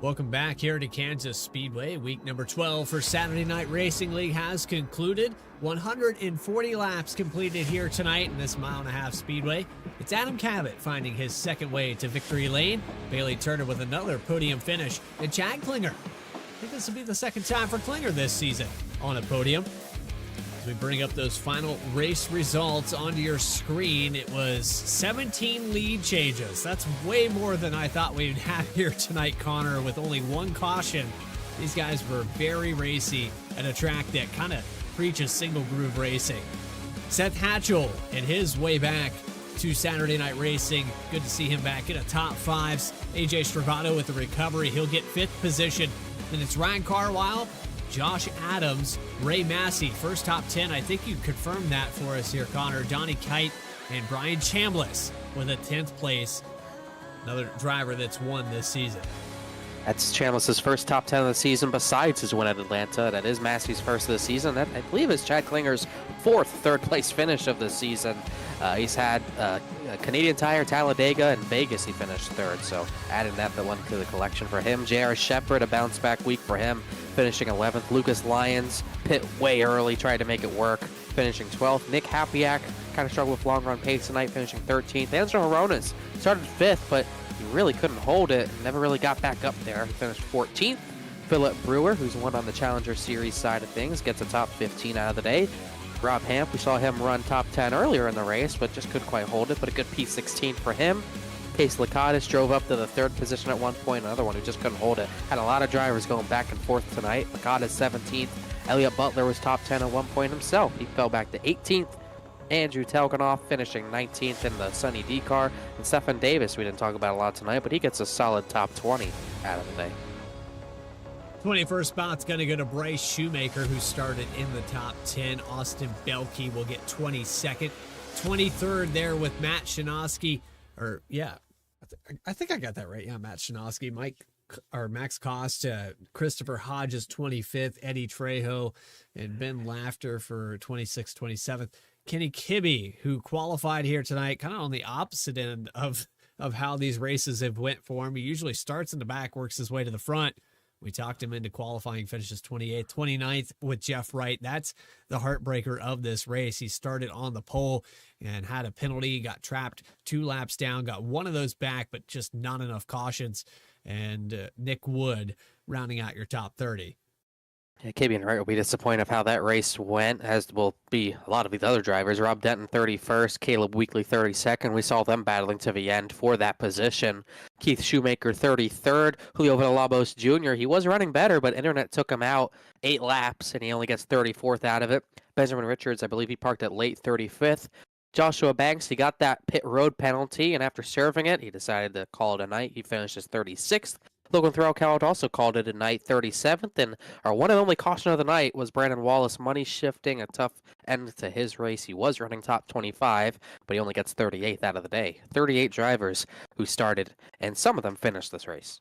Welcome back here to Kansas Speedway. Week number 12 for Saturday Night Racing League has concluded. 140 laps completed here tonight in this mile-and-a-half speedway. It's Adam Cabot finding his second way to victory lane. Bailey Turner with another podium finish. And Chad Klinger. I think this will be the second time for Klinger this season on a podium. As we bring up those final race results onto your screen, it was 17 lead changes. That's way more than I thought we'd have here tonight, Connor, with only one caution. These guys were very racy at a track that kind of preaches single groove racing. Seth Hatchell and his way back to Saturday Night Racing. Good to see him back in a top 5s. AJ Stravato with the recovery. He'll get 5th position. Then it's Ryan Carlisle, Josh Adams, Ray Massey, first top 10. I think you confirmed that for us here, Connor. Donnie Kite and Brian Chambliss with a 10th place. Another driver that's won this season. That's Chambliss' first top 10 of the season besides his win at Atlanta. That is Massey's first of the season. That, I believe, is Chad Klinger's 4th third-place finish of the season. He's had Canadian Tire, Talladega, and Vegas he finished 3rd, so adding that one to the collection for him. J.R. Shepard, a bounce-back week for him, finishing 11th. Lucas Lyons pit way early, tried to make it work, finishing 12th. Nick Hapiak kind of struggled with long-run pace tonight, finishing 13th. Andrew Horonas started 5th, but he really couldn't hold it, never really got back up there. He finished 14th. Philip Brewer, who's won on the Challenger Series side of things, gets a top 15 out of the day. Rob Hamp, we saw him run top 10 earlier in the race, but just couldn't quite hold it, but a good P16 for him. Case Lakatis drove up to the 3rd position at one point, another one who just couldn't hold it. Had a lot of drivers going back and forth tonight. Lakatis 17th, Elliott Butler was top 10 at one point himself. He fell back to 18th. Andrew Telganoff finishing 19th in the Sunny D car. And Stefan Davis, we didn't talk about a lot tonight, but he gets a solid top 20 out of the day. 21st spot's going to go to Bryce Shoemaker, who started in the top 10. Austin Belkey will get 22nd. 23rd there with Matt Shinosky. Or, yeah, I think I got that right. Yeah, Matt Shinosky. Max Cost, Christopher Hodges 25th, Eddie Trejo, and Ben Laughter for 26th, 27th. Kenny Kibbe, who qualified here tonight, kind of on the opposite end of how these races have went for him. He usually starts in the back, works his way to the front. We talked him into qualifying, finishes 28th, 29th with Jeff Wright. That's the heartbreaker of this race. He started on the pole and had a penalty, got trapped 2 laps down, got one of those back, but just not enough cautions. And Nick Wood rounding out your top 30. Yeah, Kibbe and Wright will be disappointed of how that race went, as will be a lot of these other drivers. Rob Denton 31st, Caleb Weekly 32nd. We saw them battling to the end for that position. Keith Shoemaker 33rd, Julio Villalobos Jr. He was running better, but internet took him out 8 laps, and he only gets 34th out of it. Benjamin Richards, I believe he parked at late 35th. Joshua Banks, he got that pit road penalty, and after serving it, he decided to call it a night. He finishes 36th. Logan Threlkeld also called it a night, 37th, and our one and only caution of the night was Brandon Wallace money shifting, a tough end to his race. He was running top 25, but he only gets 38th out of the day. 38 drivers who started, and some of them finished this race.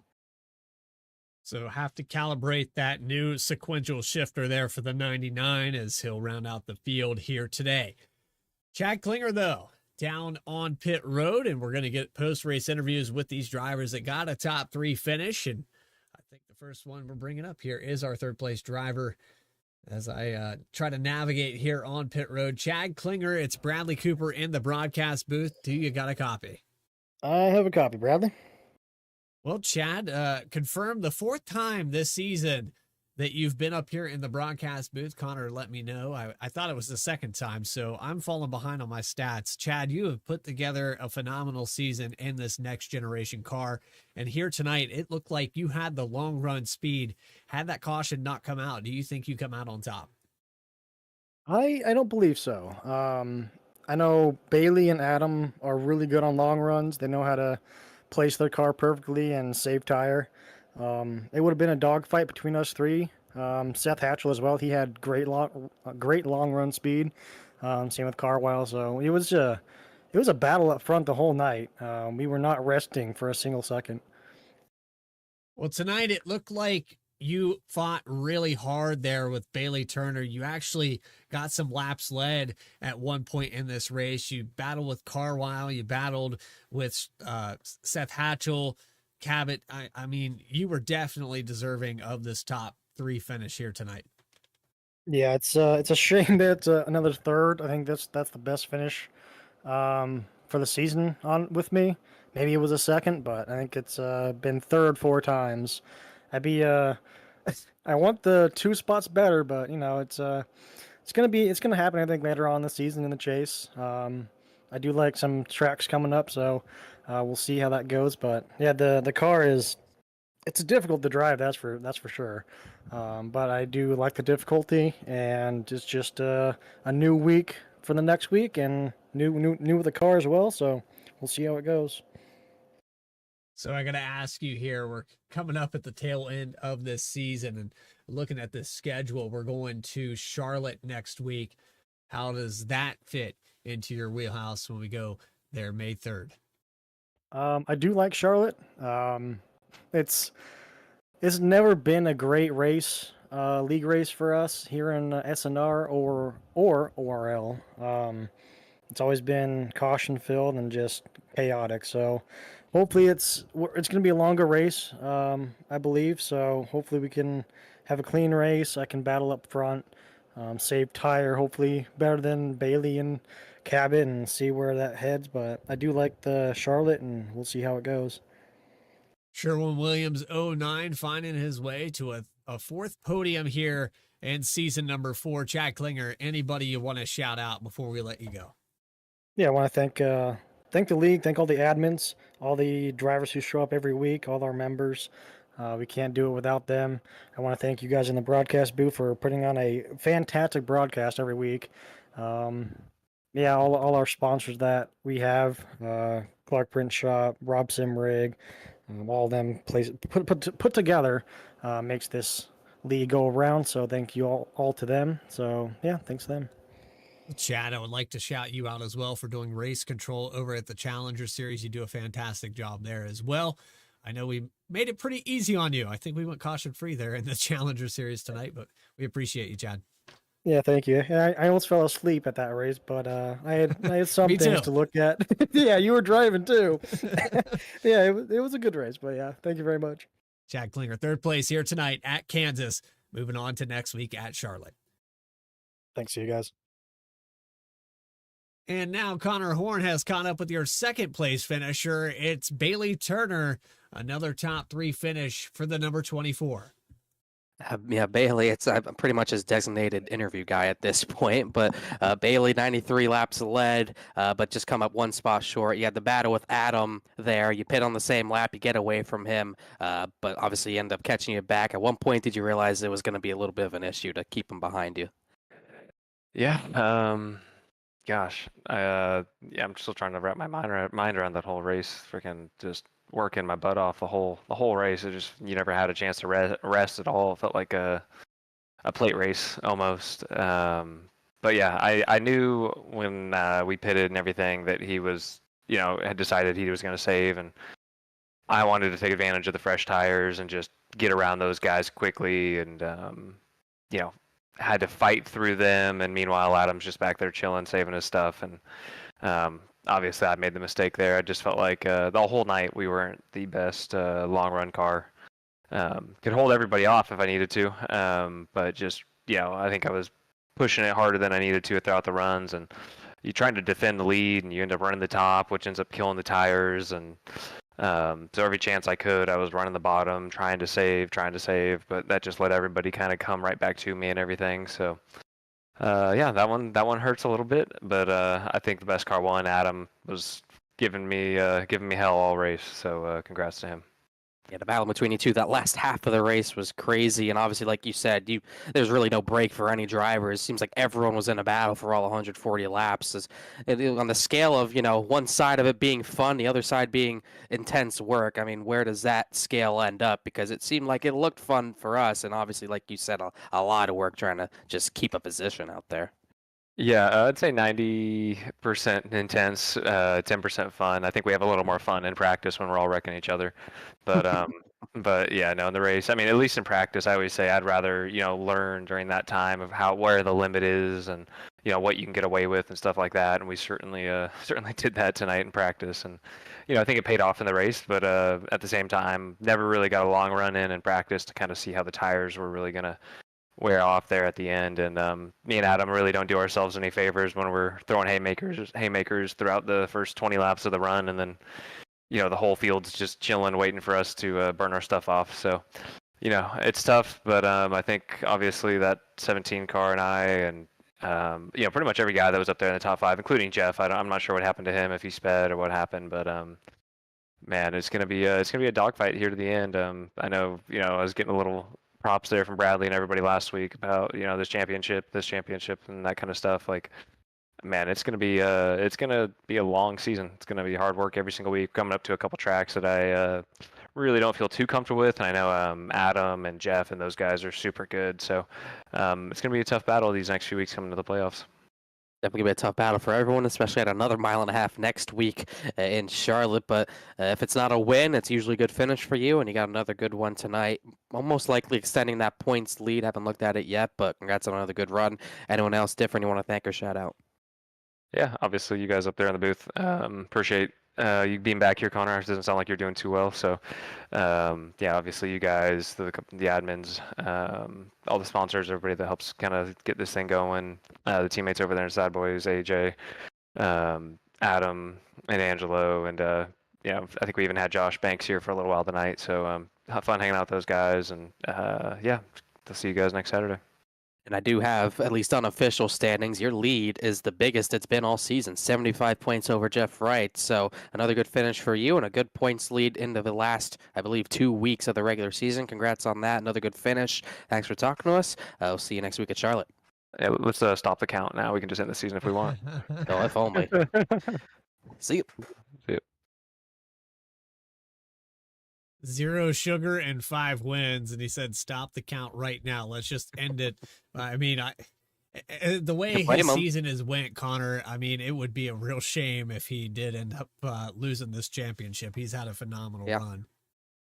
So have to calibrate that new sequential shifter there for the 99 as he'll round out the field here today. Chad Klinger, though, down on pit road, and we're going to get post-race interviews with these drivers that got a top 3 finish. And I think the first one we're bringing up here is our third-place driver. As I try to navigate here on pit road, Chad Klinger, it's Bradley Cooper in the broadcast booth. Do you got a copy? I have a copy, Bradley. Well, Chad, confirmed the 4th time this season that you've been up here in the broadcast booth. Connor let me know. I thought it was the 2nd time, so I'm falling behind on my stats. Chad, you have put together a phenomenal season in this next generation car. And here tonight, it looked like you had the long run speed. Had that caution not come out, do you think you come out on top? I don't believe so. I know Bailey and Adam are really good on long runs. They know how to place their car perfectly and save tire. It would have been a dogfight between us 3. Seth Hatchell as well. He had great long run speed. Same with Carwile. So it was a battle up front the whole night. We were not resting for a single second. Well, tonight it looked like you fought really hard there with Bailey Turner. You actually got some laps led at one point in this race. You battled with Carwile. You battled with Seth Hatchell. Cabot, I mean, you were definitely deserving of this top 3 finish here tonight. Yeah, it's a shame that another 3rd. I think that's the best finish for the season on with me. Maybe it was a 2nd, but I think it's been 3rd 4 times. I want the 2 spots better, but it's gonna happen. I think later on in the season in the chase. I do like some tracks coming up, so we'll see how that goes. But yeah, the car it's difficult to drive. That's for sure. But I do like the difficulty, and it's just a new week for the next week, and new with the car as well. So we'll see how it goes. So I got to ask you here, we're coming up at the tail end of this season and looking at this schedule. We're going to Charlotte next week. How does that fit into your wheelhouse when we go there May 3rd? I do like Charlotte. It's never been a great race, league race for us here in SNR or ORL. It's always been caution filled and just chaotic. So hopefully it's going to be a longer race, I believe. So hopefully we can have a clean race. I can battle up front, save tire, hopefully better than Bailey and Cabot, and see where that heads. But I do like the Charlotte, and we'll see how it goes. Sherwin-Williams 09 finding his way to a 4th podium here in season number 4. Chad Klinger, anybody you want to shout out before we let you go? Yeah, I want to thank the league, thank all the admins, all the drivers who show up every week, all our members. We can't do it without them. I want to thank you guys in the broadcast booth for putting on a fantastic broadcast every week. Yeah, all our sponsors that we have, Clark Print Shop, Rob Sim Rig, all of them put together makes this league go around. So thank you all to them. So yeah, thanks to them. Chad, I would like to shout you out as well for doing race control over at the Challenger Series. You do a fantastic job there as well. I know we made it pretty easy on you. I think we went caution free there in the Challenger Series tonight, but we appreciate you, Chad. Yeah, thank you. I almost fell asleep at that race, but I had some things to look at. Yeah, you were driving too. Yeah, it was a good race, but yeah, thank you very much. Chad Klinger, third place here tonight at Kansas. Moving on to next week at Charlotte. Thanks to you guys. And now Connor Horn has caught up with your second place finisher. It's Bailey Turner, another top 3 finish for the number 24. Yeah, Bailey, I'm pretty much his designated interview guy at this point, but Bailey, 93 laps led, but just come up 1 spot short. You had the battle with Adam there. You pit on the same lap, you get away from him, but obviously you end up catching it back. At one point, did you realize it was going to be a little bit of an issue to keep him behind you? Yeah, gosh, yeah, I'm still trying to wrap my mind around that whole race. Freaking just working my butt off the whole race. It just, you never had a chance to rest at all. It felt like a plate race almost. But yeah, I knew when we pitted and everything that he was, had decided he was going to save, and I wanted to take advantage of the fresh tires and just get around those guys quickly, and had to fight through them, and meanwhile Adam's just back there chilling, saving his stuff, and obviously I made the mistake there. I just felt like the whole night we weren't the best long run car. Could hold everybody off if I needed to, but just, I think I was pushing it harder than I needed to throughout the runs, and you're trying to defend the lead and you end up running the top, which ends up killing the tires, and so every chance I could, I was running the bottom, trying to save, but that just let everybody kind of come right back to me and everything. So, yeah, that one hurts a little bit, but I think the best car won. Adam was giving me hell all race, so congrats to him. Yeah, the battle between you two, that last half of the race was crazy, and obviously, like you said, there's really no break for any drivers. It seems like everyone was in a battle for all 140 laps. On the scale of, one side of it being fun, the other side being intense work, I mean, where does that scale end up? Because it seemed like it looked fun for us, and obviously, like you said, a lot of work trying to just keep a position out there. Yeah, I'd say 90% intense, 10% fun. I think we have a little more fun in practice when we're all wrecking each other. But but yeah, no, in the race, I mean, at least in practice, I always say I'd rather, learn during that time of where the limit is, and what you can get away with and stuff like that. And we certainly did that tonight in practice, and I think it paid off in the race. But at the same time, never really got a long run in practice to kind of see how the tires were really gonna wear off there at the end. And me and Adam really don't do ourselves any favors when we're throwing haymakers throughout the first 20 laps of the run, and then the whole field's just chilling, waiting for us to burn our stuff off. So it's tough, but I think obviously that 17 car and I, and pretty much every guy that was up there in the top 5, including Jeff, I'm not sure what happened to him, if he sped or what happened, but man, it's gonna be a dogfight here to the end. I know I was getting a little props there from Bradley and everybody last week about this championship and that kind of stuff. Like, man, it's gonna be a long season. It's gonna be hard work every single week, coming up to a couple tracks that I really don't feel too comfortable with. And I know Adam and Jeff and those guys are super good, so it's gonna be a tough battle these next few weeks coming to the playoffs. Definitely gonna be a tough battle for everyone, especially at another 1.5 miles next week in Charlotte. But if it's not a win, it's usually a good finish for you, and you got another good one tonight. Almost likely extending that points lead. Haven't looked at it yet, but congrats on another good run. Anyone else different you want to thank or shout out? Yeah, obviously you guys up there in the booth. Appreciate you being back here, Connor. It doesn't sound like you're doing too well. So, yeah, obviously you guys, the admins, all the sponsors, everybody that helps kind of get this thing going, the teammates over there in Sad Boys, AJ, Adam, and Angelo, and I think we even had Josh Banks here for a little while tonight. So, have fun hanging out with those guys, and yeah, I'll see you guys next Saturday. And I do have, at least unofficial standings, your lead is the biggest it's been all season, 75 points over Jeff Wright. So another good finish for you and a good points lead into the last, I believe, 2 weeks of the regular season. Congrats on that. Another good finish. Thanks for talking to us. We'll see you next week at Charlotte. Yeah, let's stop the count now. We can just end the season if we want. Oh, if only. See you. See you. 0 sugar and 5 wins, and he said, "Stop the count right now. Let's just end it." I mean, the way his season has went, Connor. I mean, it would be a real shame if he did end up losing this championship. He's had a phenomenal run.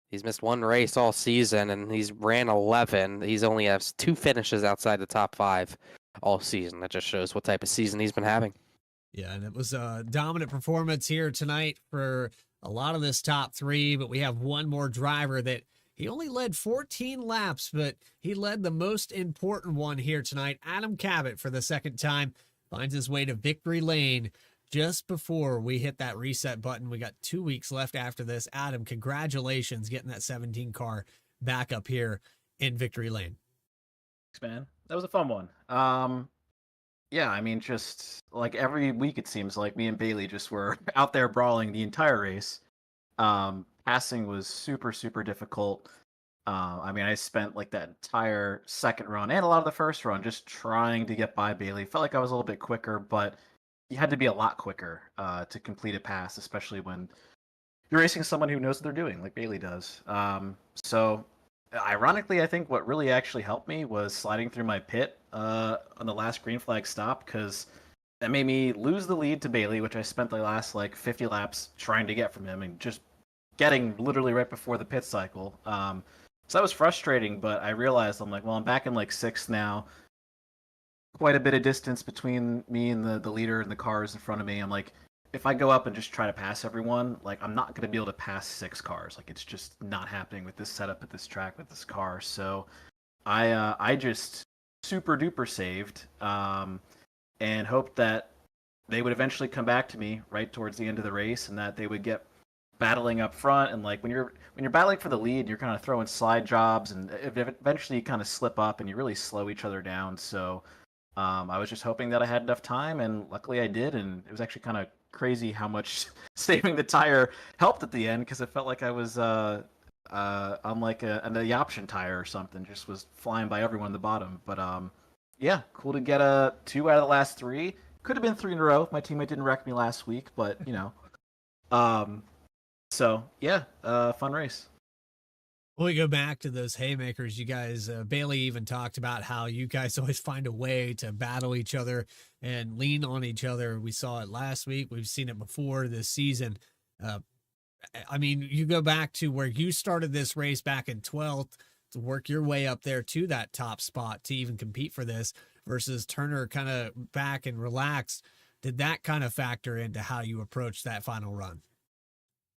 He's missed 1 race all season, and he's ran 11. He's only has 2 finishes outside the top 5 all season. That just shows what type of season he's been having. Yeah, and it was a dominant performance here tonight for a lot of this top 3, but we have one more driver that he only led 14 laps, but he led the most important one here tonight. Adam Cabot, for the second time, finds his way to victory lane just before we hit that reset button. We got 2 weeks left after this. Adam, congratulations getting that 17 car back up here in victory lane. Thanks, man. That was a fun one. Yeah, I mean, just like every week, it seems like me and Bailey just were out there brawling the entire race. Passing was super, super difficult. I mean, I spent like that entire second run and a lot of the first run just trying to get by Bailey. Felt like I was a little bit quicker, but you had to be a lot quicker to complete a pass, especially when you're racing someone who knows what they're doing, like Bailey does. So ironically, I think what really actually helped me was sliding through my pit on the last green flag stop, because that made me lose the lead to Bailey, which I spent the last like 50 laps trying to get from him and just getting literally right before the pit cycle. So that was frustrating, but I realized I'm like, well, I'm back in like 6th now. Quite a bit of distance between me and the leader and the cars in front of me. I'm like, if I go up and just try to pass everyone, like I'm not going to be able to pass 6 cars. Like it's just not happening with this setup at this track with this car. So I just super duper saved and hoped that they would eventually come back to me right towards the end of the race, and that they would get battling up front. And like when you're battling for the lead, you're kind of throwing slide jobs, and eventually you kind of slip up and you really slow each other down. So I was just hoping that I had enough time, and luckily I did. And it was actually kind of crazy how much saving the tire helped at the end, because it felt like I was on like the option tire or something, just was flying by everyone at the bottom. But yeah, cool to get 2 out of the last 3. Could have been 3 in a row if my teammate didn't wreck me last week, but you know. So yeah, fun race. Well, we go back to those haymakers. You guys, Bailey even talked about how you guys always find a way to battle each other and lean on each other. We saw it last week. We've seen it before this season. I mean, you go back to where you started this race back in 12th to work your way up there to that top spot to even compete for this, versus Turner kind of back and relaxed. Did that kind of factor into how you approached that final run?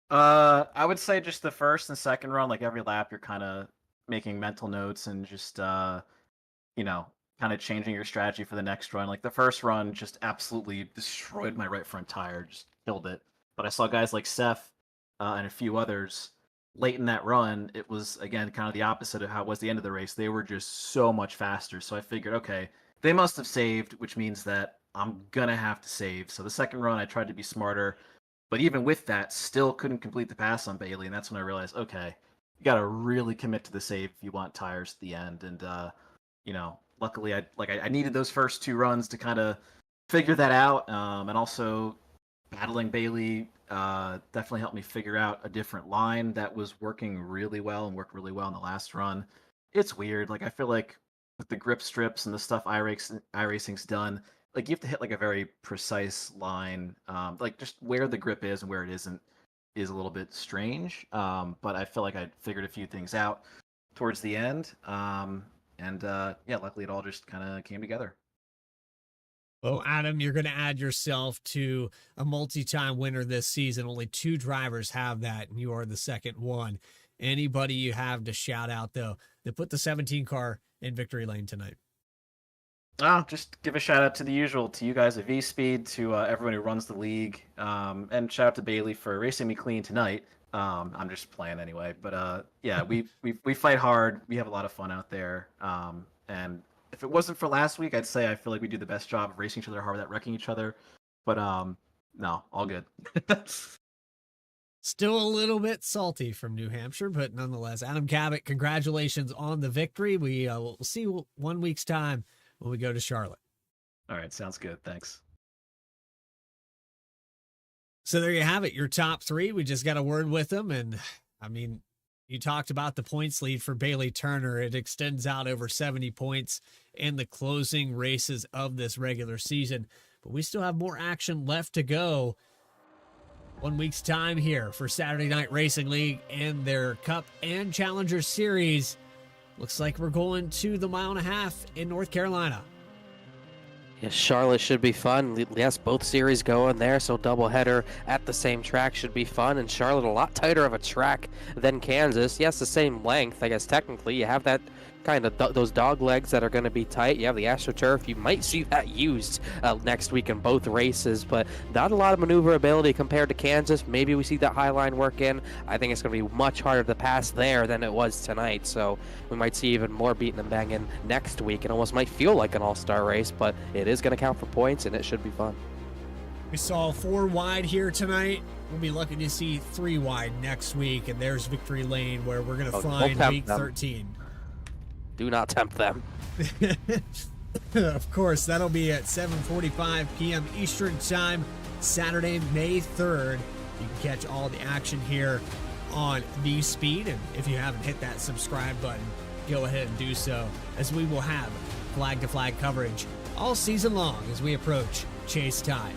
I would say just the first and second run, like every lap, you're kind of making mental notes and just, you know, kind of changing your strategy for the next run. Like the first run just absolutely destroyed my right front tire, just killed it. But I saw guys like Seth and a few others late in that run. It was, again, kind of the opposite of how it was the end of the race. They were just so much faster. So I figured, okay, they must have saved, which means that I'm going to have to save. So the second run, I tried to be smarter. But even with that, still couldn't complete the pass on Bailey. And that's when I realized, okay, you got to really commit to the save if you want tires at the end. And, you know, luckily I needed those first 2 runs to kind of figure that out. And also battling Bailey definitely helped me figure out a different line that was working really well and worked really well in the last run. It's weird. Like, I feel like with the grip strips and the stuff iRacing's done, like you have to hit like a very precise line, like just where the grip is and where it isn't is a little bit strange. But I feel like I figured a few things out towards the end. And yeah, luckily it all just kind of came together. Well, Adam, you're going to add yourself to a multi-time winner this season. Only 2 drivers have that, and you are the second one. Anybody you have to shout out, though, that put the 17 car in victory lane tonight? Just give a shout out to the usual, to you guys at VSPEED, to everyone who runs the league, and shout out to Bailey for racing me clean tonight. I'm just playing anyway, but yeah, we fight hard. We have a lot of fun out there, and if it wasn't for last week, I'd say I feel like we do the best job of racing each other hard without wrecking each other. But no, all good. Still a little bit salty from New Hampshire, but nonetheless, Adam Cabot, congratulations on the victory. We will see 1 week's time when we go to Charlotte. All right, sounds good. Thanks. So there you have it, your top three. We just got a word with them, and I mean, you talked about the points lead for Bailey Turner. It extends out over 70 points in the closing races of this regular season, but we still have more action left to go. 1 week's time here for Saturday Night Racing League and their Cup and Challenger Series. Looks like we're going to the 1.5 miles in North Carolina. Yes, Charlotte should be fun. Yes, both series going there, so doubleheader at the same track should be fun. And Charlotte, a lot tighter of a track than Kansas. Yes, the same length, I guess technically. You have that kind of those dog legs that are going to be tight. You have the AstroTurf. You might see that used next week in both races, but not a lot of maneuverability compared to Kansas. Maybe we see that high line work in. I think it's going to be much harder to pass there than it was tonight, so we might see even more beating and banging next week. It almost might feel like an all-star race, but it is going to count for points, and it should be fun. We saw 4 wide here tonight. We'll be looking to see 3 wide next week, and there's Victory Lane where we're going to find week 13. Do not tempt them. Of course, that'll be at 7:45 p.m. Eastern Time, Saturday, May 3rd. You can catch all the action here on VSPEED, and if you haven't hit that subscribe button, go ahead and do so, as we will have flag-to-flag coverage all season long as we approach chase time.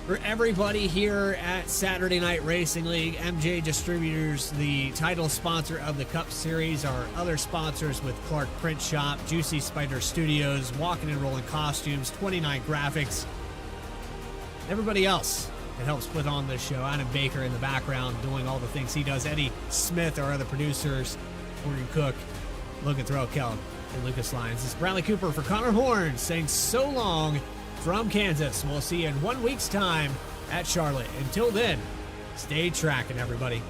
For everybody here at Saturday Night Racing League, M&J Distributors, the title sponsor of the Cup Series, our other sponsors with Clark Print Shop, Juicy Spider Studios, Walking and Rolling Costumes, 29 Graphics, everybody else that helps put on this show. Adam Baker in the background doing all the things he does. Eddie Smith, our other producers, Morgan Cook, Logan Threlkeld, and Lucas Lyons. This is Bradley Cooper for Connor Horn saying so long from Kansas. We'll see you in 1 week's time at Charlotte. Until then, stay tracking, everybody.